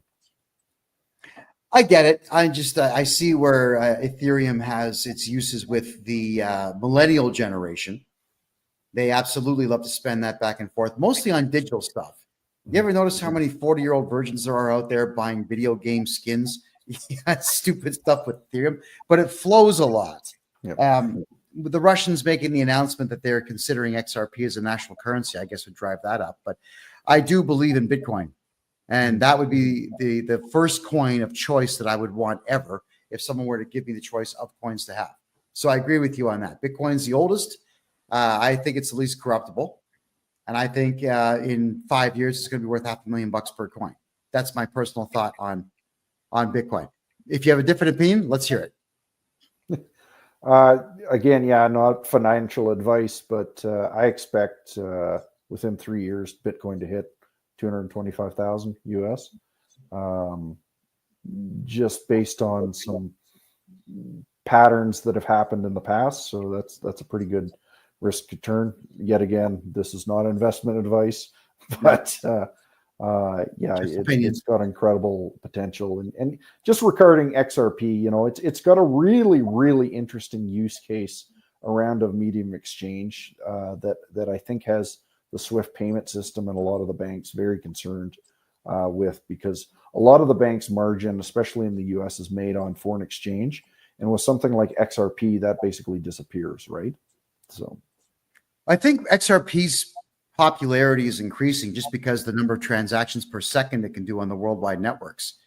I get it. I see where Ethereum has its uses with the millennial generation. They absolutely love to spend that back and forth, mostly on digital stuff. You ever notice how many 40-year-old virgins there are out there buying video game skins? That's stupid stuff with Ethereum, but it flows a lot. Yep. The Russians making the announcement that they're considering XRP as a national currency, I guess would drive that up. But I do believe in Bitcoin. And that would be the first coin of choice that I would want ever if someone were to give me the choice of coins to have. So I agree with you on that. Bitcoin's the oldest. I think it's the least corruptible. And I think in 5 years, it's going to be worth $500,000 per coin. That's my personal thought on Bitcoin. If you have a different opinion, let's hear it. Again, yeah, not financial advice, but I expect within 3 years, Bitcoin to hit 225,000 US, just based on some patterns that have happened in the past. So that's a pretty good risk return. Yet again, this is not investment advice, but yeah, it's got incredible potential. And just regarding XRP, it's got a really, really interesting use case around a medium exchange that I think has the SWIFT payment system and a lot of the banks very concerned with, because a lot of the banks' margin, especially in the US, is made on foreign exchange. And with something like XRP, that basically disappears, right? So I think XRP's popularity is increasing just because the number of transactions per second it can do on the worldwide networks.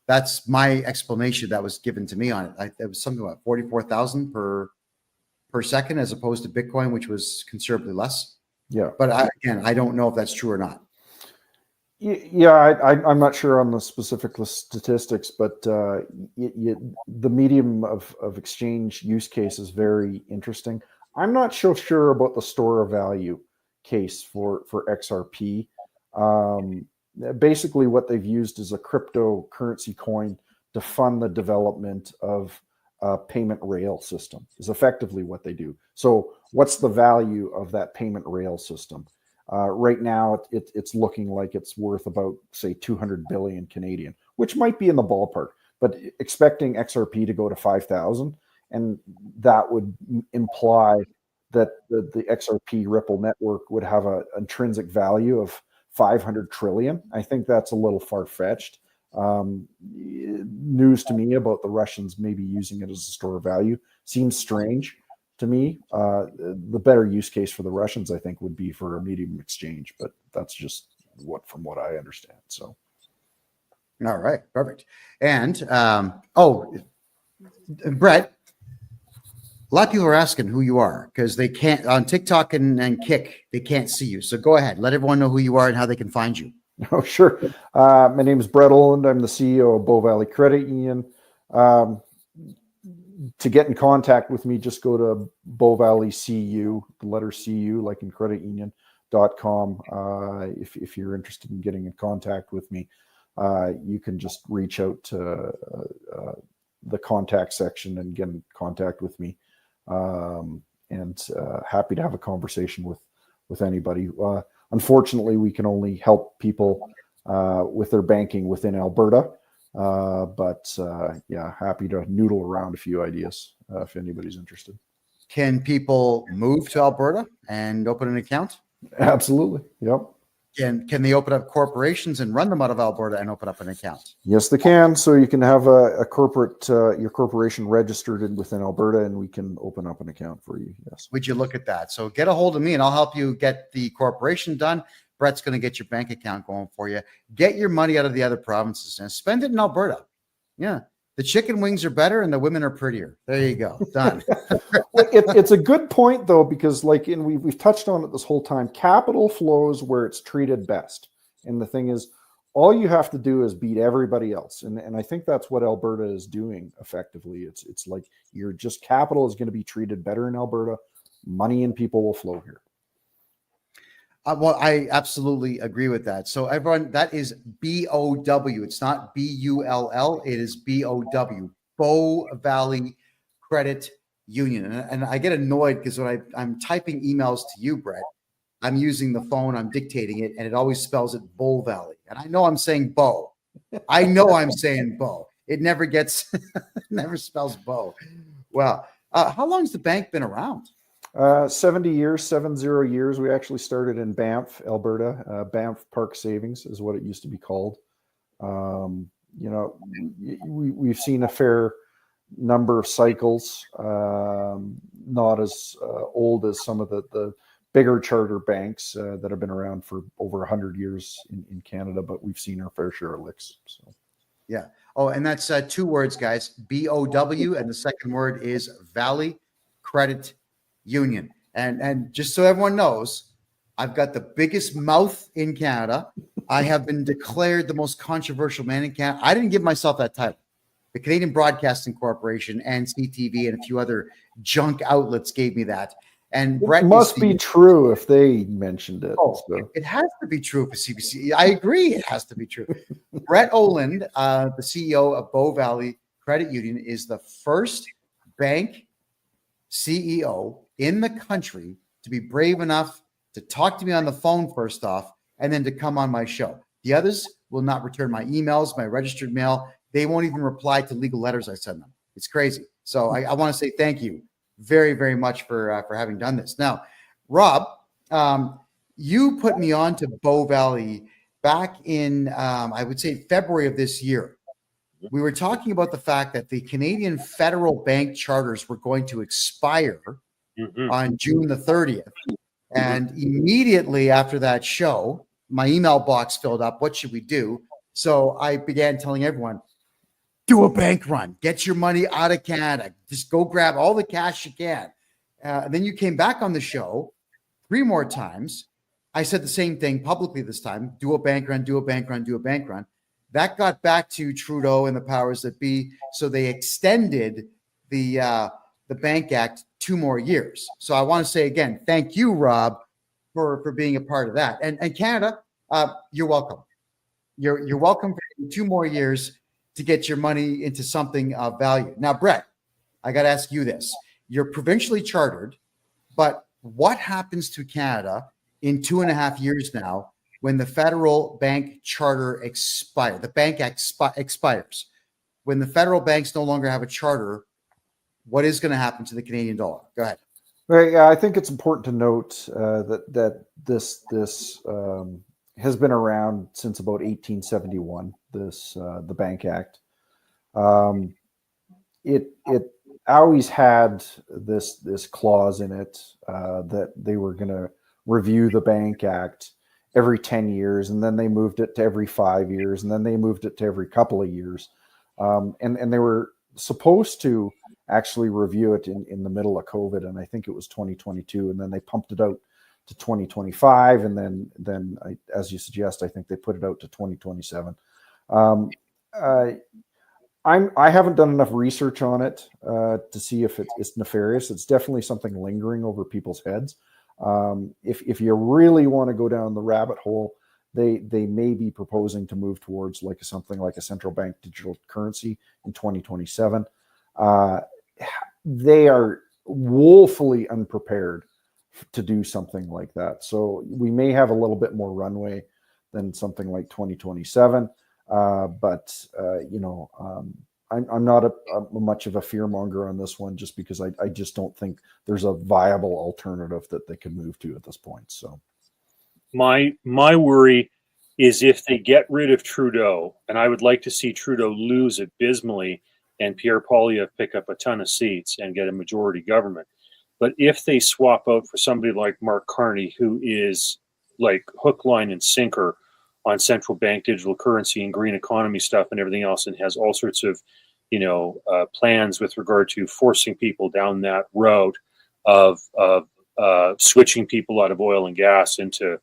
That's my explanation that was given to me on it. It was something like 44,000 per second, as opposed to Bitcoin, which was considerably less. Yeah. But I don't know if that's true or not. Yeah, I'm not sure on the specific statistics, but the medium of exchange use case is very interesting. I'm not so sure about the store of value case for XRP. Basically, what they've used is a cryptocurrency coin to fund the development of a payment rail system, is effectively what they do. So what's the value of that payment rail system? Right now, it's looking like it's worth about, say, 200 billion Canadian, which might be in the ballpark, but expecting XRP to go to 5,000, and that would imply that the XRP Ripple network would have an intrinsic value of 500 trillion. I think that's a little far-fetched. News to me about the Russians maybe using it as a store of value seems strange to me. The better use case for the Russians, I think, would be for a medium exchange, but that's just from what I understand. So, all right, perfect. And Brett, a lot of people are asking who you are because they can't on TikTok and Kick, they can't see you. So go ahead, let everyone know who you are and how they can find you. Oh, sure. My name is Brett Oland. I'm the CEO of Bow Valley Credit Union. To get in contact with me, just go to Bow Valley CU, the letter CU, like in creditunion.com. If you're interested in getting in contact with me, you can just reach out to the contact section and get in contact with me. And happy to have a conversation with anybody. Unfortunately, we can only help people with their banking within Alberta. But yeah, happy to noodle around a few ideas if anybody's interested. Can people move to Alberta and open an account? Absolutely. Yep. Can they open up corporations and run them out of Alberta and open up an account? Yes, they can. So you can have a corporate, your corporation registered within Alberta, and we can open up an account for you. Yes. Would you look at that? So get a hold of me and I'll help you get the corporation done. Brett's going to get your bank account going for you. Get your money out of the other provinces and spend it in Alberta. Yeah. The chicken wings are better and the women are prettier. There you go. Done. It's a good point, though, because we've touched on it this whole time. Capital flows where it's treated best. And the thing is, all you have to do is beat everybody else. And I think that's what Alberta is doing effectively. It's like capital is going to be treated better in Alberta. Money and people will flow here. Well, I absolutely agree with that. So everyone, that is BOW. It's not BULL. It is BOW. Bow Valley Credit Union. And I get annoyed because when I'm typing emails to you, Brett, I'm using the phone, I'm dictating it, and it always spells it Bow Valley. And I know I'm saying Bow. I know I'm saying Bow. It never gets, never spells Bow. Well, how long has the bank been around? 70 years, 70 years. We actually started in Banff, Alberta. Banff Park Savings is what it used to be called. We've seen a fair number of cycles, not as old as some of the bigger charter banks that have been around for over 100 years in Canada, but we've seen our fair share of licks. So, yeah. Oh, and that's 2 words, guys. BOW, and the second word is Valley Credit Union. And just so everyone knows, I've got the biggest mouth in Canada. I have been declared the most controversial man in Canada. I didn't give myself that title. The Canadian Broadcasting Corporation and CTV and a few other junk outlets gave me that. And Brett, it must be true if they mentioned it. Oh, so. It has to be true for CBC. I agree. It has to be true. Brett Oland, the CEO of Bow Valley Credit Union, is the first bank CEO in the country to be brave enough to talk to me on the phone first off, and then to come on my show. The others will not return my emails, my registered mail. They won't even reply to legal letters I send them. It's crazy. So I want to say thank you very, very much for having done this. Now, Rob, you put me on to Bow Valley back in, I would say, February of this year. We were talking about the fact that the Canadian federal bank charters were going to expire on June the 30th. And immediately after that show, my email box filled up. What should we do? So I began telling everyone, do a bank run. Get your money out of Canada. Just go grab all the cash you can. Then you came back on the show 3 more times. I said the same thing publicly this time. Do a bank run, do a bank run, do a bank run. That got back to Trudeau and the powers that be. So they extended the Bank Act 2 more years. So I want to say again, thank you, Rob, for being a part of that. And Canada, you're welcome. You're welcome for 2 more years to get your money into something of value. Now, Brett, I got to ask you this. You're provincially chartered, but what happens to Canada in 2.5 years now when the federal bank charter expires? The Bank Act expires. When the federal banks no longer have a charter, what is going to happen to the Canadian dollar? Go ahead. Right. Yeah, I think it's important to note that this has been around since about 1871. The Bank Act. It always had this clause in it that they were going to review the Bank Act every 10 years, and then they moved it to every 5 years, and then they moved it to every couple of years, and they were supposed to actually review it in the middle of COVID, and I think it was 2022, and then they pumped it out to 2025, and then as you suggest, I think they put it out to 2027. I haven't done enough research on it to see if it's nefarious. It's definitely something lingering over people's heads. If you really want to go down the rabbit hole, they may be proposing to move towards something like a central bank digital currency in 2027. They are woefully unprepared to do something like that. So we may have a little bit more runway than something like 2027. But I'm not much of a fearmonger on this one, just because I just don't think there's a viable alternative that they can move to at this point. So, My worry is if they get rid of Trudeau, and I would like to see Trudeau lose abysmally and Pierre Poilievre pick up a ton of seats and get a majority government. But if they swap out for somebody like Mark Carney, who is like hook, line, and sinker on central bank digital currency and green economy stuff and everything else, and has all sorts of, plans with regard to forcing people down that road of switching people out of oil and gas into,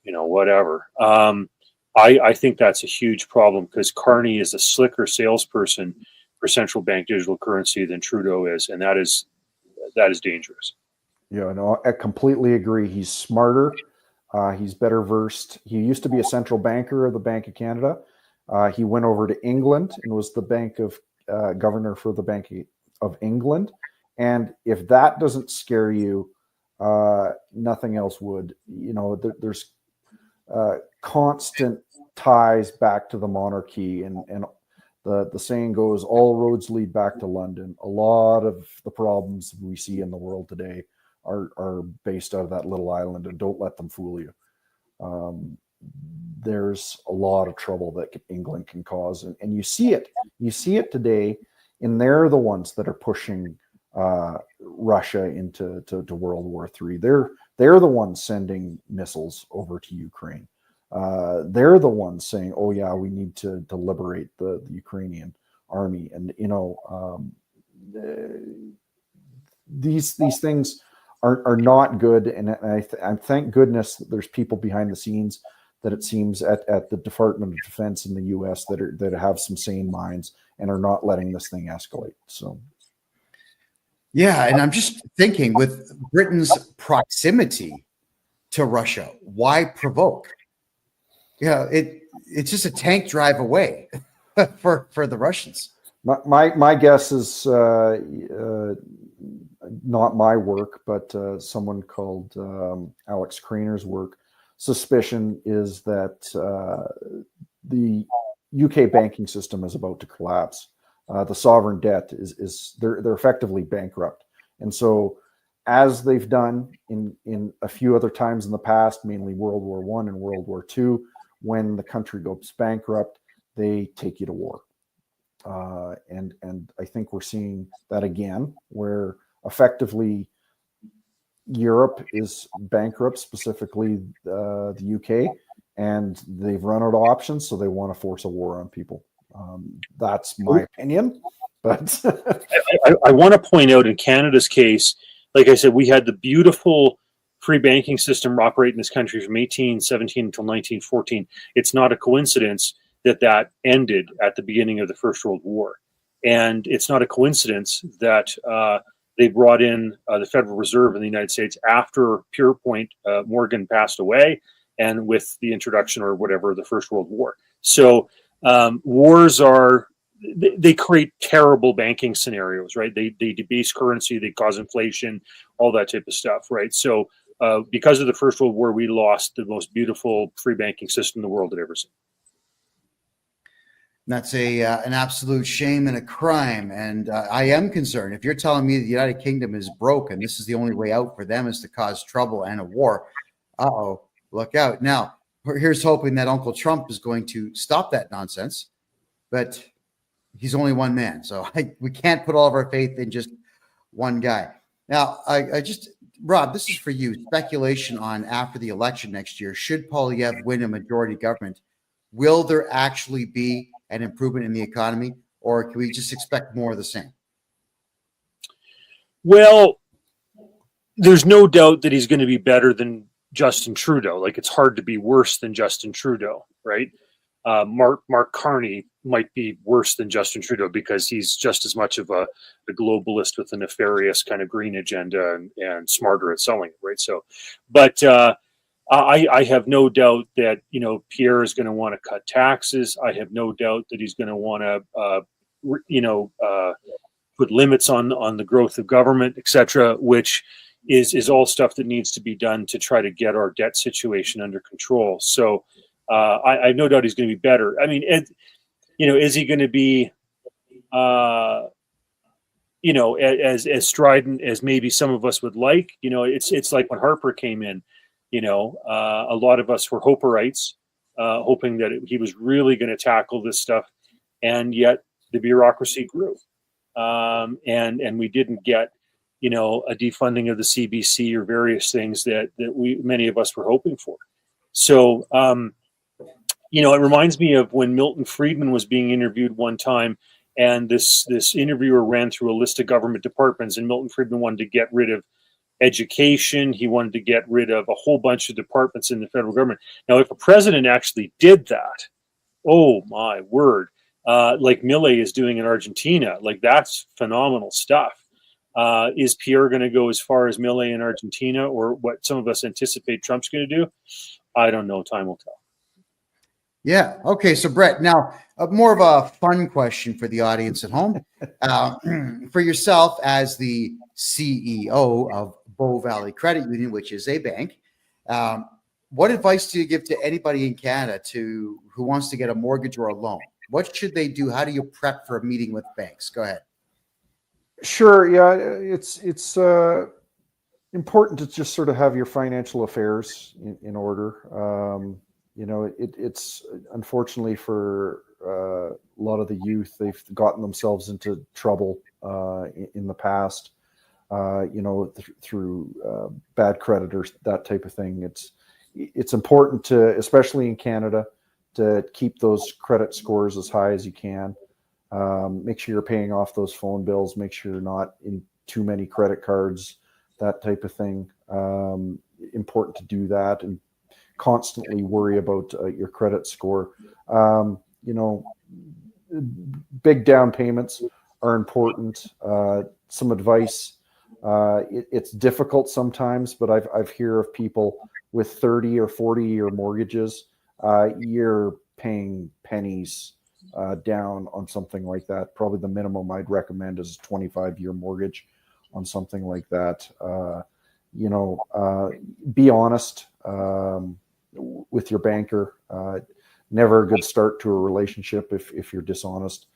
whatever. I think that's a huge problem because Carney is a slicker salesperson for central bank digital currency than Trudeau is, and that is dangerous. Yeah, no, I completely agree. He's smarter. He's better versed. He used to be a central banker of the Bank of Canada. He went over to England and was the governor for the Bank of England. And if that doesn't scare you, nothing else would. There's constant ties back to the monarchy, and the saying goes, all roads lead back to London. A lot of the problems we see in the world today are based out of that little island, and don't let them fool you. There's a lot of trouble that England can cause, and you see it today, and they're the ones that are pushing Russia into World War III. They're the ones sending missiles over to Ukraine. They're the ones saying, "Oh yeah, we need to liberate the Ukrainian army," and these things are not good. And I thank goodness that there's people behind the scenes that it seems at the Department of Defense in the U.S. that have some sane minds and are not letting this thing escalate. So. Yeah, and I'm just thinking, with Britain's proximity to Russia, why provoke? It's just a tank drive away for the Russians. My guess is not my work, but someone called Alex Craner's work. Suspicion is that the UK banking system is about to collapse. The sovereign debt is they're effectively bankrupt, and so as they've done in a few other times in the past, mainly World War I and World War II, when the country goes bankrupt, they take you to war. And I think we're seeing that again, where effectively Europe is bankrupt, specifically the UK, and they've run out of options, so they want to force a war on people. That's my opinion, but I want to point out in Canada's case, like I said, we had the beautiful free banking system operate in this country from 1817 until 1914. It's not a coincidence that ended at the beginning of the First World War. And it's not a coincidence that they brought in the Federal Reserve in the United States after Pierpont Morgan passed away and with the introduction or whatever of the First World War. So wars they create terrible banking scenarios, right? They debase currency, they cause inflation, all that type of stuff, right? So because of the First World War, we lost the most beautiful free banking system the world had ever seen. That's an absolute shame and a crime. And I am concerned. If you're telling me the United Kingdom is broken, this is the only way out for them is to cause trouble and a war. Uh-oh, look out. Now, here's hoping that Uncle Trump is going to stop that nonsense. But he's only one man. So we can't put all of our faith in just one guy. Now, Rob, this is for you. Speculation on after the election next year. Should Poilievre win a majority government, will there actually be an improvement in the economy, or can we just expect more of the same? Well, there's no doubt that he's going to be better than Justin Trudeau. Like, it's hard to be worse than Justin Trudeau, right? Mark Carney might be worse than Justin Trudeau because he's just as much of a globalist with a nefarious kind of green agenda and smarter at selling it, right? So, but I have no doubt that, Pierre is going to want to cut taxes. I have no doubt that he's going to want to, put limits on the growth of government, et cetera, which is all stuff that needs to be done to try to get our debt situation under control. So I have no doubt he's going to be better. I mean, is he going to be, as strident as maybe some of us would like? It's like when Harper came in. A lot of us were Hoperites, hoping that he was really going to tackle this stuff, and yet the bureaucracy grew, and we didn't get, a defunding of the CBC or various things that many of us were hoping for. So, it reminds me of when Milton Friedman was being interviewed one time, and this interviewer ran through a list of government departments, and Milton Friedman wanted to get rid of education. He wanted to get rid of a whole bunch of departments in the federal government. Now, if a president actually did that, oh my word, like Milei is doing in Argentina, like that's phenomenal stuff. Is Pierre going to go as far as Milei in Argentina, or what some of us anticipate Trump's going to do? I don't know. Time will tell. Yeah. Okay. So, Brett, now more of a fun question for the audience at home. For yourself as the CEO of Bow Valley Credit Union, which is a bank, what advice do you give to anybody in Canada who wants to get a mortgage or a loan? What should they do? How do you prep for a meeting with banks? Go ahead. Sure. Yeah, it's important to just sort of have your financial affairs in order. It's unfortunately for a lot of the youth, they've gotten themselves into trouble in the past, through bad creditors, that type of thing. It's important to, especially in Canada, to keep those credit scores as high as you can. Make sure you're paying off those phone bills. Make sure you're not in too many credit cards, that type of thing. Important to do that and constantly worry about your credit score. Big down payments are important. Some advice. It's difficult sometimes, but I've heard of people with 30 or 40-year mortgages. You're paying pennies down on something like that. Probably the minimum I'd recommend is a 25-year mortgage on something like that. Be honest with your banker. Never a good start to a relationship if you're dishonest.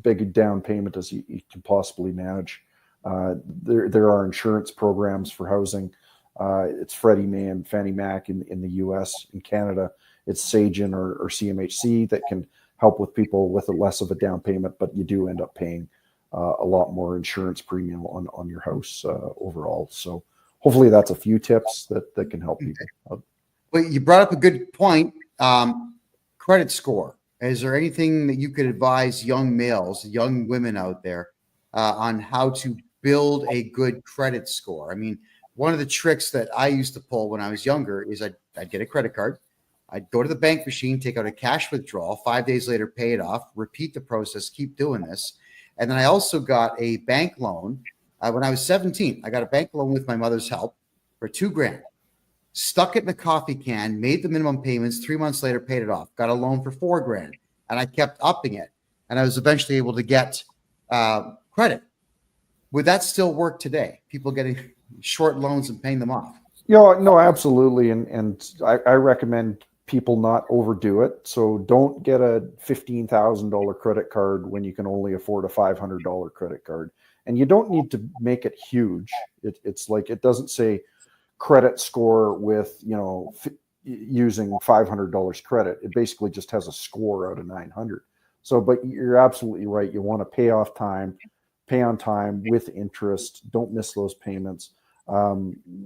Big down payment as you can possibly manage. There are insurance programs for housing. It's Freddie Mae and Fannie Mac in the U.S. In Canada, it's Sagen or CMHC that can help with people with less of a down payment, but you do end up paying a lot more insurance premium on your house overall. So hopefully that's a few tips that can help people. Well, you brought up a good point. Credit score. Is there anything that you could advise young males, young women out there on how to build a good credit score? I mean, one of the tricks that I used to pull when I was younger is I'd get a credit card. I'd go to the bank machine, take out a cash withdrawal, 5 days later, pay it off, repeat the process, keep doing this. And then I also got a bank loan when I was 17. I got a bank loan with my mother's help for $2,000. Stuck it in a coffee can, made the minimum payments. 3 months later, paid it off. Got a loan for $4,000, and I kept upping it. And I was eventually able to get credit. Would that still work today? People getting short loans and paying them off? No, absolutely. And I recommend people not overdo it. So don't get a $15,000 credit card when you can only afford a $500 credit card. And you don't need to make it huge. It's like, it doesn't say credit score with, using $500 credit. It basically just has a score out of 900. So, but you're absolutely right. You want to pay on time with interest. Don't miss those payments.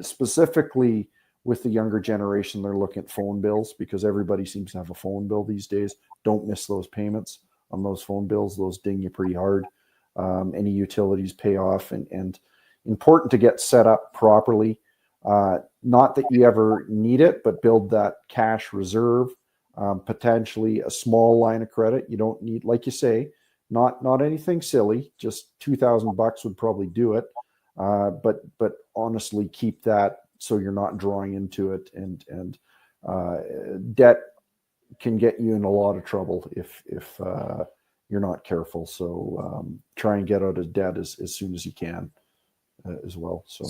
Specifically with the younger generation, they're looking at phone bills because everybody seems to have a phone bill these days. Don't miss those payments on those phone bills. Those ding you pretty hard. Any utilities pay off, and important to get set up properly. Not that you ever need it, but build that cash reserve, potentially a small line of credit. You don't need, like you say, not anything silly, just $2,000 would probably do it. But honestly, keep that so you're not drawing into it, and debt can get you in a lot of trouble if you're not careful. So try and get out of debt as soon as you can as well. So.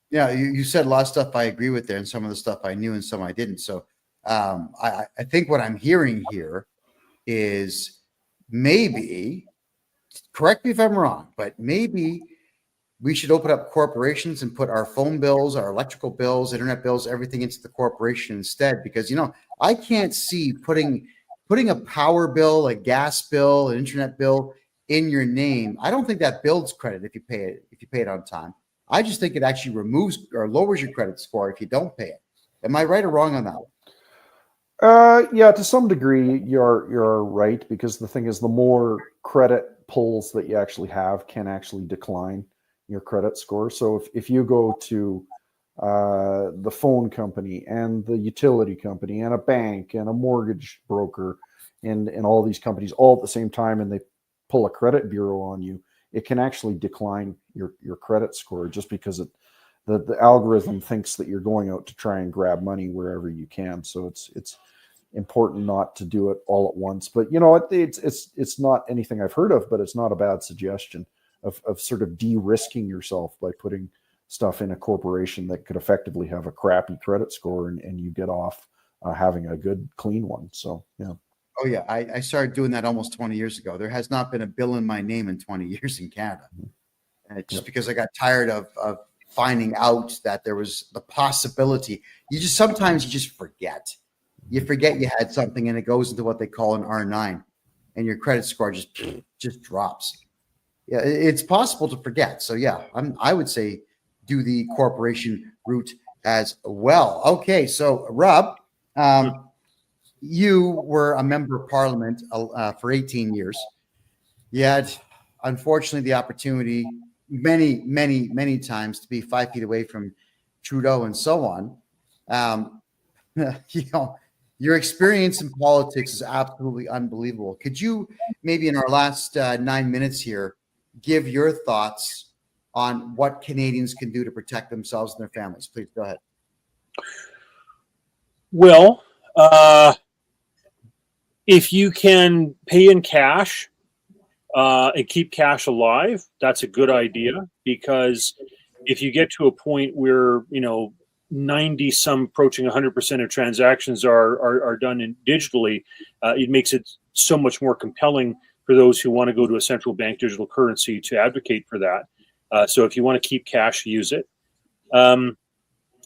Yeah, you said a lot of stuff I agree with there, and some of the stuff I knew and some I didn't. So I think what I'm hearing here is maybe, correct me if I'm wrong, but maybe we should open up corporations and put our phone bills, our electrical bills, internet bills, everything into the corporation instead. Because, I can't see putting a power bill, a gas bill, an internet bill in your name. I don't think that builds credit if you pay it on time. I just think it actually removes or lowers your credit score if you don't pay it. Am I right or wrong on that? Yeah, to some degree, you're right, because the thing is, the more credit pulls that you actually have can actually decline your credit score. So if you go to the phone company and the utility company and a bank and a mortgage broker and all these companies all at the same time, and they pull a credit bureau on you, it can actually decline your credit score, just because the algorithm thinks that you're going out to try and grab money wherever you can. So it's important not to do it all at once. But it's not anything I've heard of, but it's not a bad suggestion of sort of de-risking yourself by putting stuff in a corporation that could effectively have a crappy credit score, and you get off having a good, clean one. So, yeah. Oh, yeah. I started doing that almost 20 years ago. There has not been a bill in my name in 20 years in Canada. Just because I got tired of finding out that there was the possibility. Sometimes you just forget. You forget you had something, and it goes into what they call an R9, and your credit score just drops. Yeah, it's possible to forget. So yeah, I would say do the corporation route as well. Okay, so Rob, you were a member of Parliament for 18 years. You had, unfortunately, the opportunity many, many, many times to be 5 feet away from Trudeau and so on. Your experience in politics is absolutely unbelievable. Could you maybe in our last 9 minutes here give your thoughts on what Canadians can do to protect themselves and their families? Please go ahead. Well, if you can pay in cash and keep cash alive, that's a good idea, because if you get to a point where 90 some approaching 100% of transactions are done digitally, it makes it so much more compelling for those who want to go to a central bank digital currency to advocate for that. So if you want to keep cash, use it.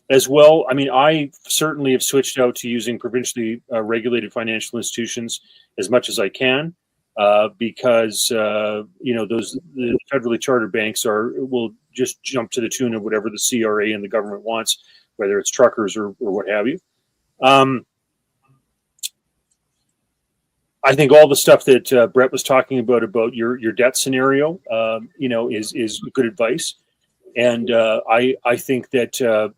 As well, I certainly have switched out to using provincially regulated financial institutions as much as I can, because the federally chartered banks will just jump to the tune of whatever the CRA and the government wants, whether it's truckers or what have you. I think all the stuff that Brett was talking about your debt scenario, is good advice. And I think that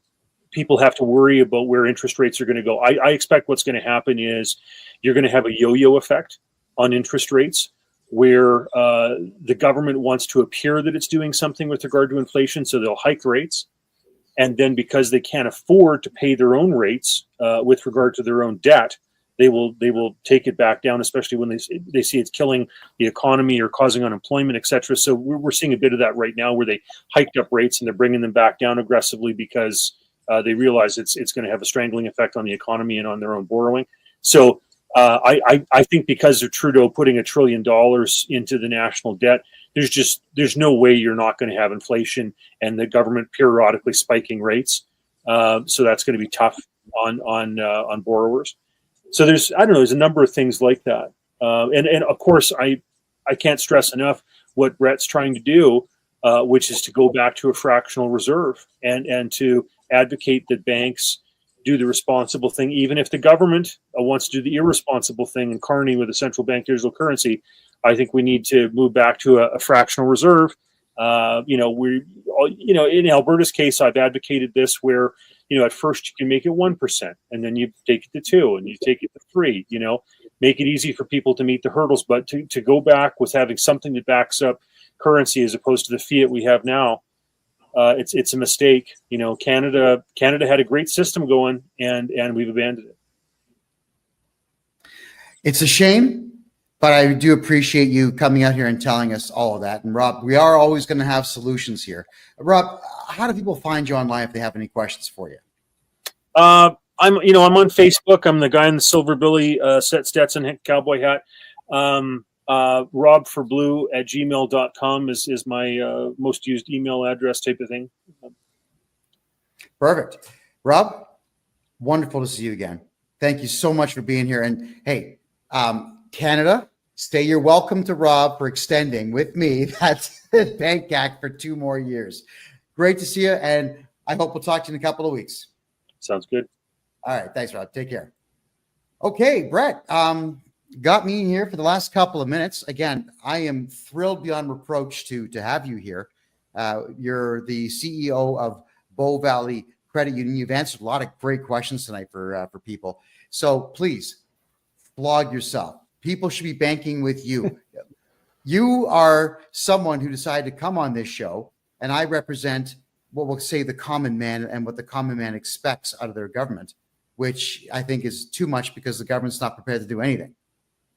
people have to worry about where interest rates are going to go. I expect what's going to happen is you're going to have a yo-yo effect on interest rates, where the government wants to appear that it's doing something with regard to inflation, so they'll hike rates. And then because they can't afford to pay their own rates with regard to their own debt, they will take it back down, especially when they see it's killing the economy or causing unemployment, et cetera. So we're seeing a bit of that right now, where they hiked up rates and they're bringing them back down aggressively because they realize it's going to have a strangling effect on the economy and on their own borrowing. So I think because of Trudeau putting $1 trillion into the national debt, there's no way you're not going to have inflation and the government periodically spiking rates. So that's going to be tough on borrowers. So there's a number of things like that. And of course, I can't stress enough what Brett's trying to do, which is to go back to a fractional reserve and to advocate that banks do the responsible thing, even if the government wants to do the irresponsible thing in Carney with a central bank digital currency. I think we need to move back to a fractional reserve. In Alberta's case, I've advocated this, where at first you can make it 1%, and then you take it to 2%, and you take it to 3%. Make it easy for people to meet the hurdles, but to go back with having something that backs up currency as opposed to the fiat we have now, it's a mistake. Canada had a great system going, and we've abandoned it. It's a shame, but I do appreciate you coming out here and telling us all of that. And Rob, we are always going to have solutions here. Rob, how do people find you online if they have any questions for you? I'm on Facebook. I'm the guy in the silver billy set Stetson cowboy hat. robforblue@gmail.com is my most used email address type of thing. Perfect. Rob, wonderful to see you again. Thank you so much for being here. And hey, Canada, you're welcome to Rob for extending with me that bank act for 2 more years. Great to see you. And I hope we'll talk to you in a couple of weeks. Sounds good. All right. Thanks, Rob. Take care. Okay, Brett, got me here for the last couple of minutes. Again, I am thrilled beyond reproach to have you here. You're the CEO of Bow Valley Credit Union. You've answered a lot of great questions tonight for people. So please flog yourself. People should be banking with you. You are someone who decided to come on this show, and I represent what we'll say the common man and what the common man expects out of their government, which I think is too much because the government's not prepared to do anything.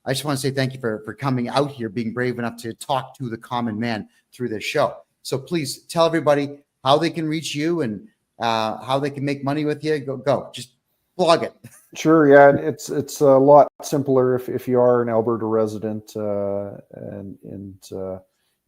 I just want to say thank you for coming out here, being brave enough to talk to the common man through this show. So please tell everybody how they can reach you and how they can make money with you. Go. Just plug it. Sure. Yeah. It's a lot simpler if you are an Alberta resident, and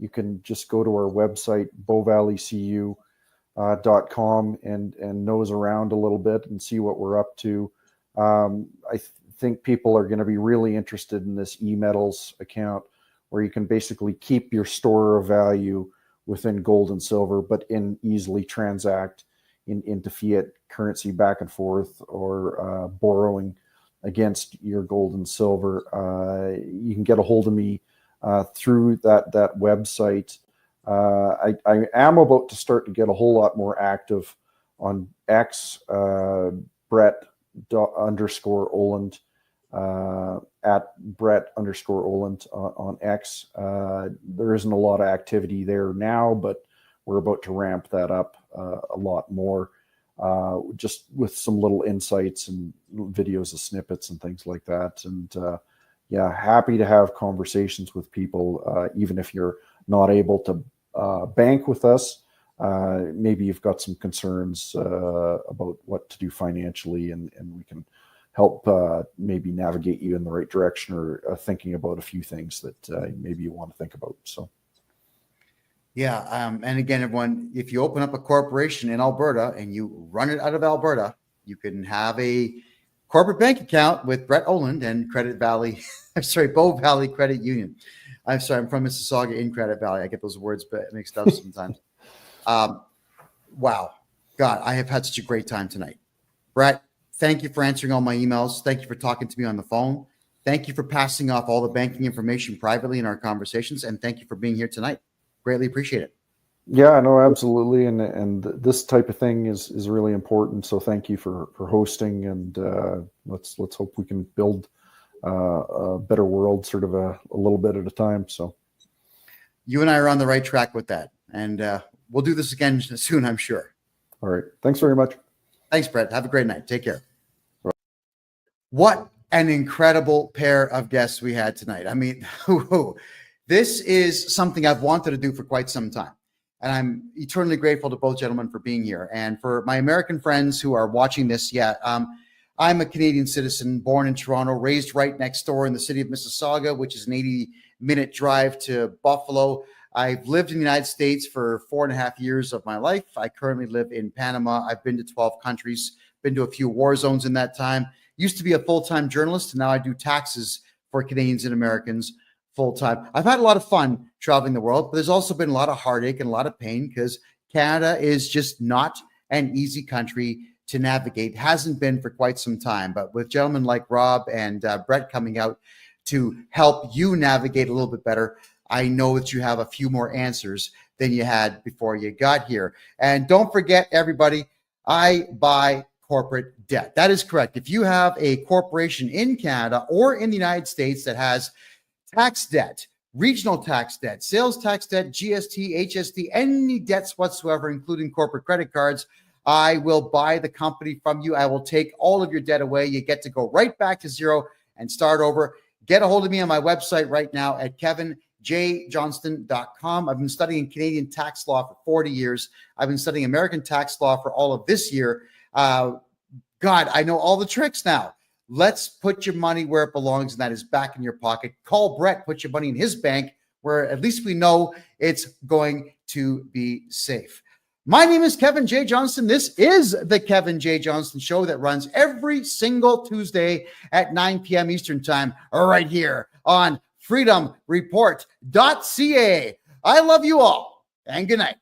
you can just go to our website, bowvalleycu.com, and nose around a little bit and see what we're up to. I think people are going to be really interested in this eMetals account, where you can basically keep your store of value within gold and silver, but easily transact into fiat currency back and forth, or borrowing against your gold and silver. You can get a hold of me through that website. I am about to start to get a whole lot more active on X, Brett_Oland, at Brett_Oland on X. There isn't a lot of activity there now, but we're about to ramp that up a lot more, just with some little insights and videos of snippets and things like that. And yeah, happy to have conversations with people, even if you're not able to bank with us. Maybe you've got some concerns about what to do financially, and we can help maybe navigate you in the right direction, or thinking about a few things that maybe you want to think about. So. Yeah. And again, everyone, if you open up a corporation in Alberta and you run it out of Alberta, you can have a corporate bank account with Brett Oland and Bow Valley Credit Union. I'm sorry, I'm from Mississauga in Credit Valley. I get those words mixed up sometimes. Wow. God, I have had such a great time tonight. Brett, thank you for answering all my emails. Thank you for talking to me on the phone. Thank you for passing off all the banking information privately in our conversations. And thank you for being here tonight. Greatly appreciate it. Yeah, no, absolutely. And this type of thing is really important. So thank you for hosting, and let's hope we can build a better world sort of a little bit at a time. So you and I are on the right track with that. And we'll do this again soon, I'm sure. All right. Thanks very much. Thanks, Brett. Have a great night. Take care. Right. What an incredible pair of guests we had tonight. I mean, this is something I've wanted to do for quite some time. And I'm eternally grateful to both gentlemen for being here. And for my American friends who are watching this, I'm a Canadian citizen, born in Toronto, raised right next door in the city of Mississauga, which is an 80-minute drive to Buffalo. I've lived in the United States for 4.5 years of my life. I currently live in Panama. I've been to 12 countries, been to a few war zones in that time. Used to be a full-time journalist, and now I do taxes for Canadians and Americans full-time. I've had a lot of fun traveling the world, but there's also been a lot of heartache and a lot of pain, because Canada is just not an easy country to navigate. Hasn't been for quite some time, but with gentlemen like Rob and Brett coming out to help you navigate a little bit better, I know that you have a few more answers than you had before you got here. And don't forget, everybody, I buy corporate debt. That is correct. If you have a corporation in Canada or in the United States that has tax debt, regional tax debt, sales tax debt, GST, HST, any debts whatsoever, including corporate credit cards, I will buy the company from you. I will take all of your debt away. You get to go right back to zero and start over. Get a hold of me on my website right now at kevinjjohnston.com. I've been studying Canadian tax law for 40 years. I've been studying American tax law for all of this year. God, I know all the tricks now. Let's put your money where it belongs, and that is back in your pocket. Call Brett, put your money in his bank, where at least we know it's going to be safe. My name is Kevin J. Johnston. This is the Kevin J. Johnston Show that runs every single Tuesday at 9 p.m. Eastern Time, right here on freedomreport.ca. I love you all, and good night.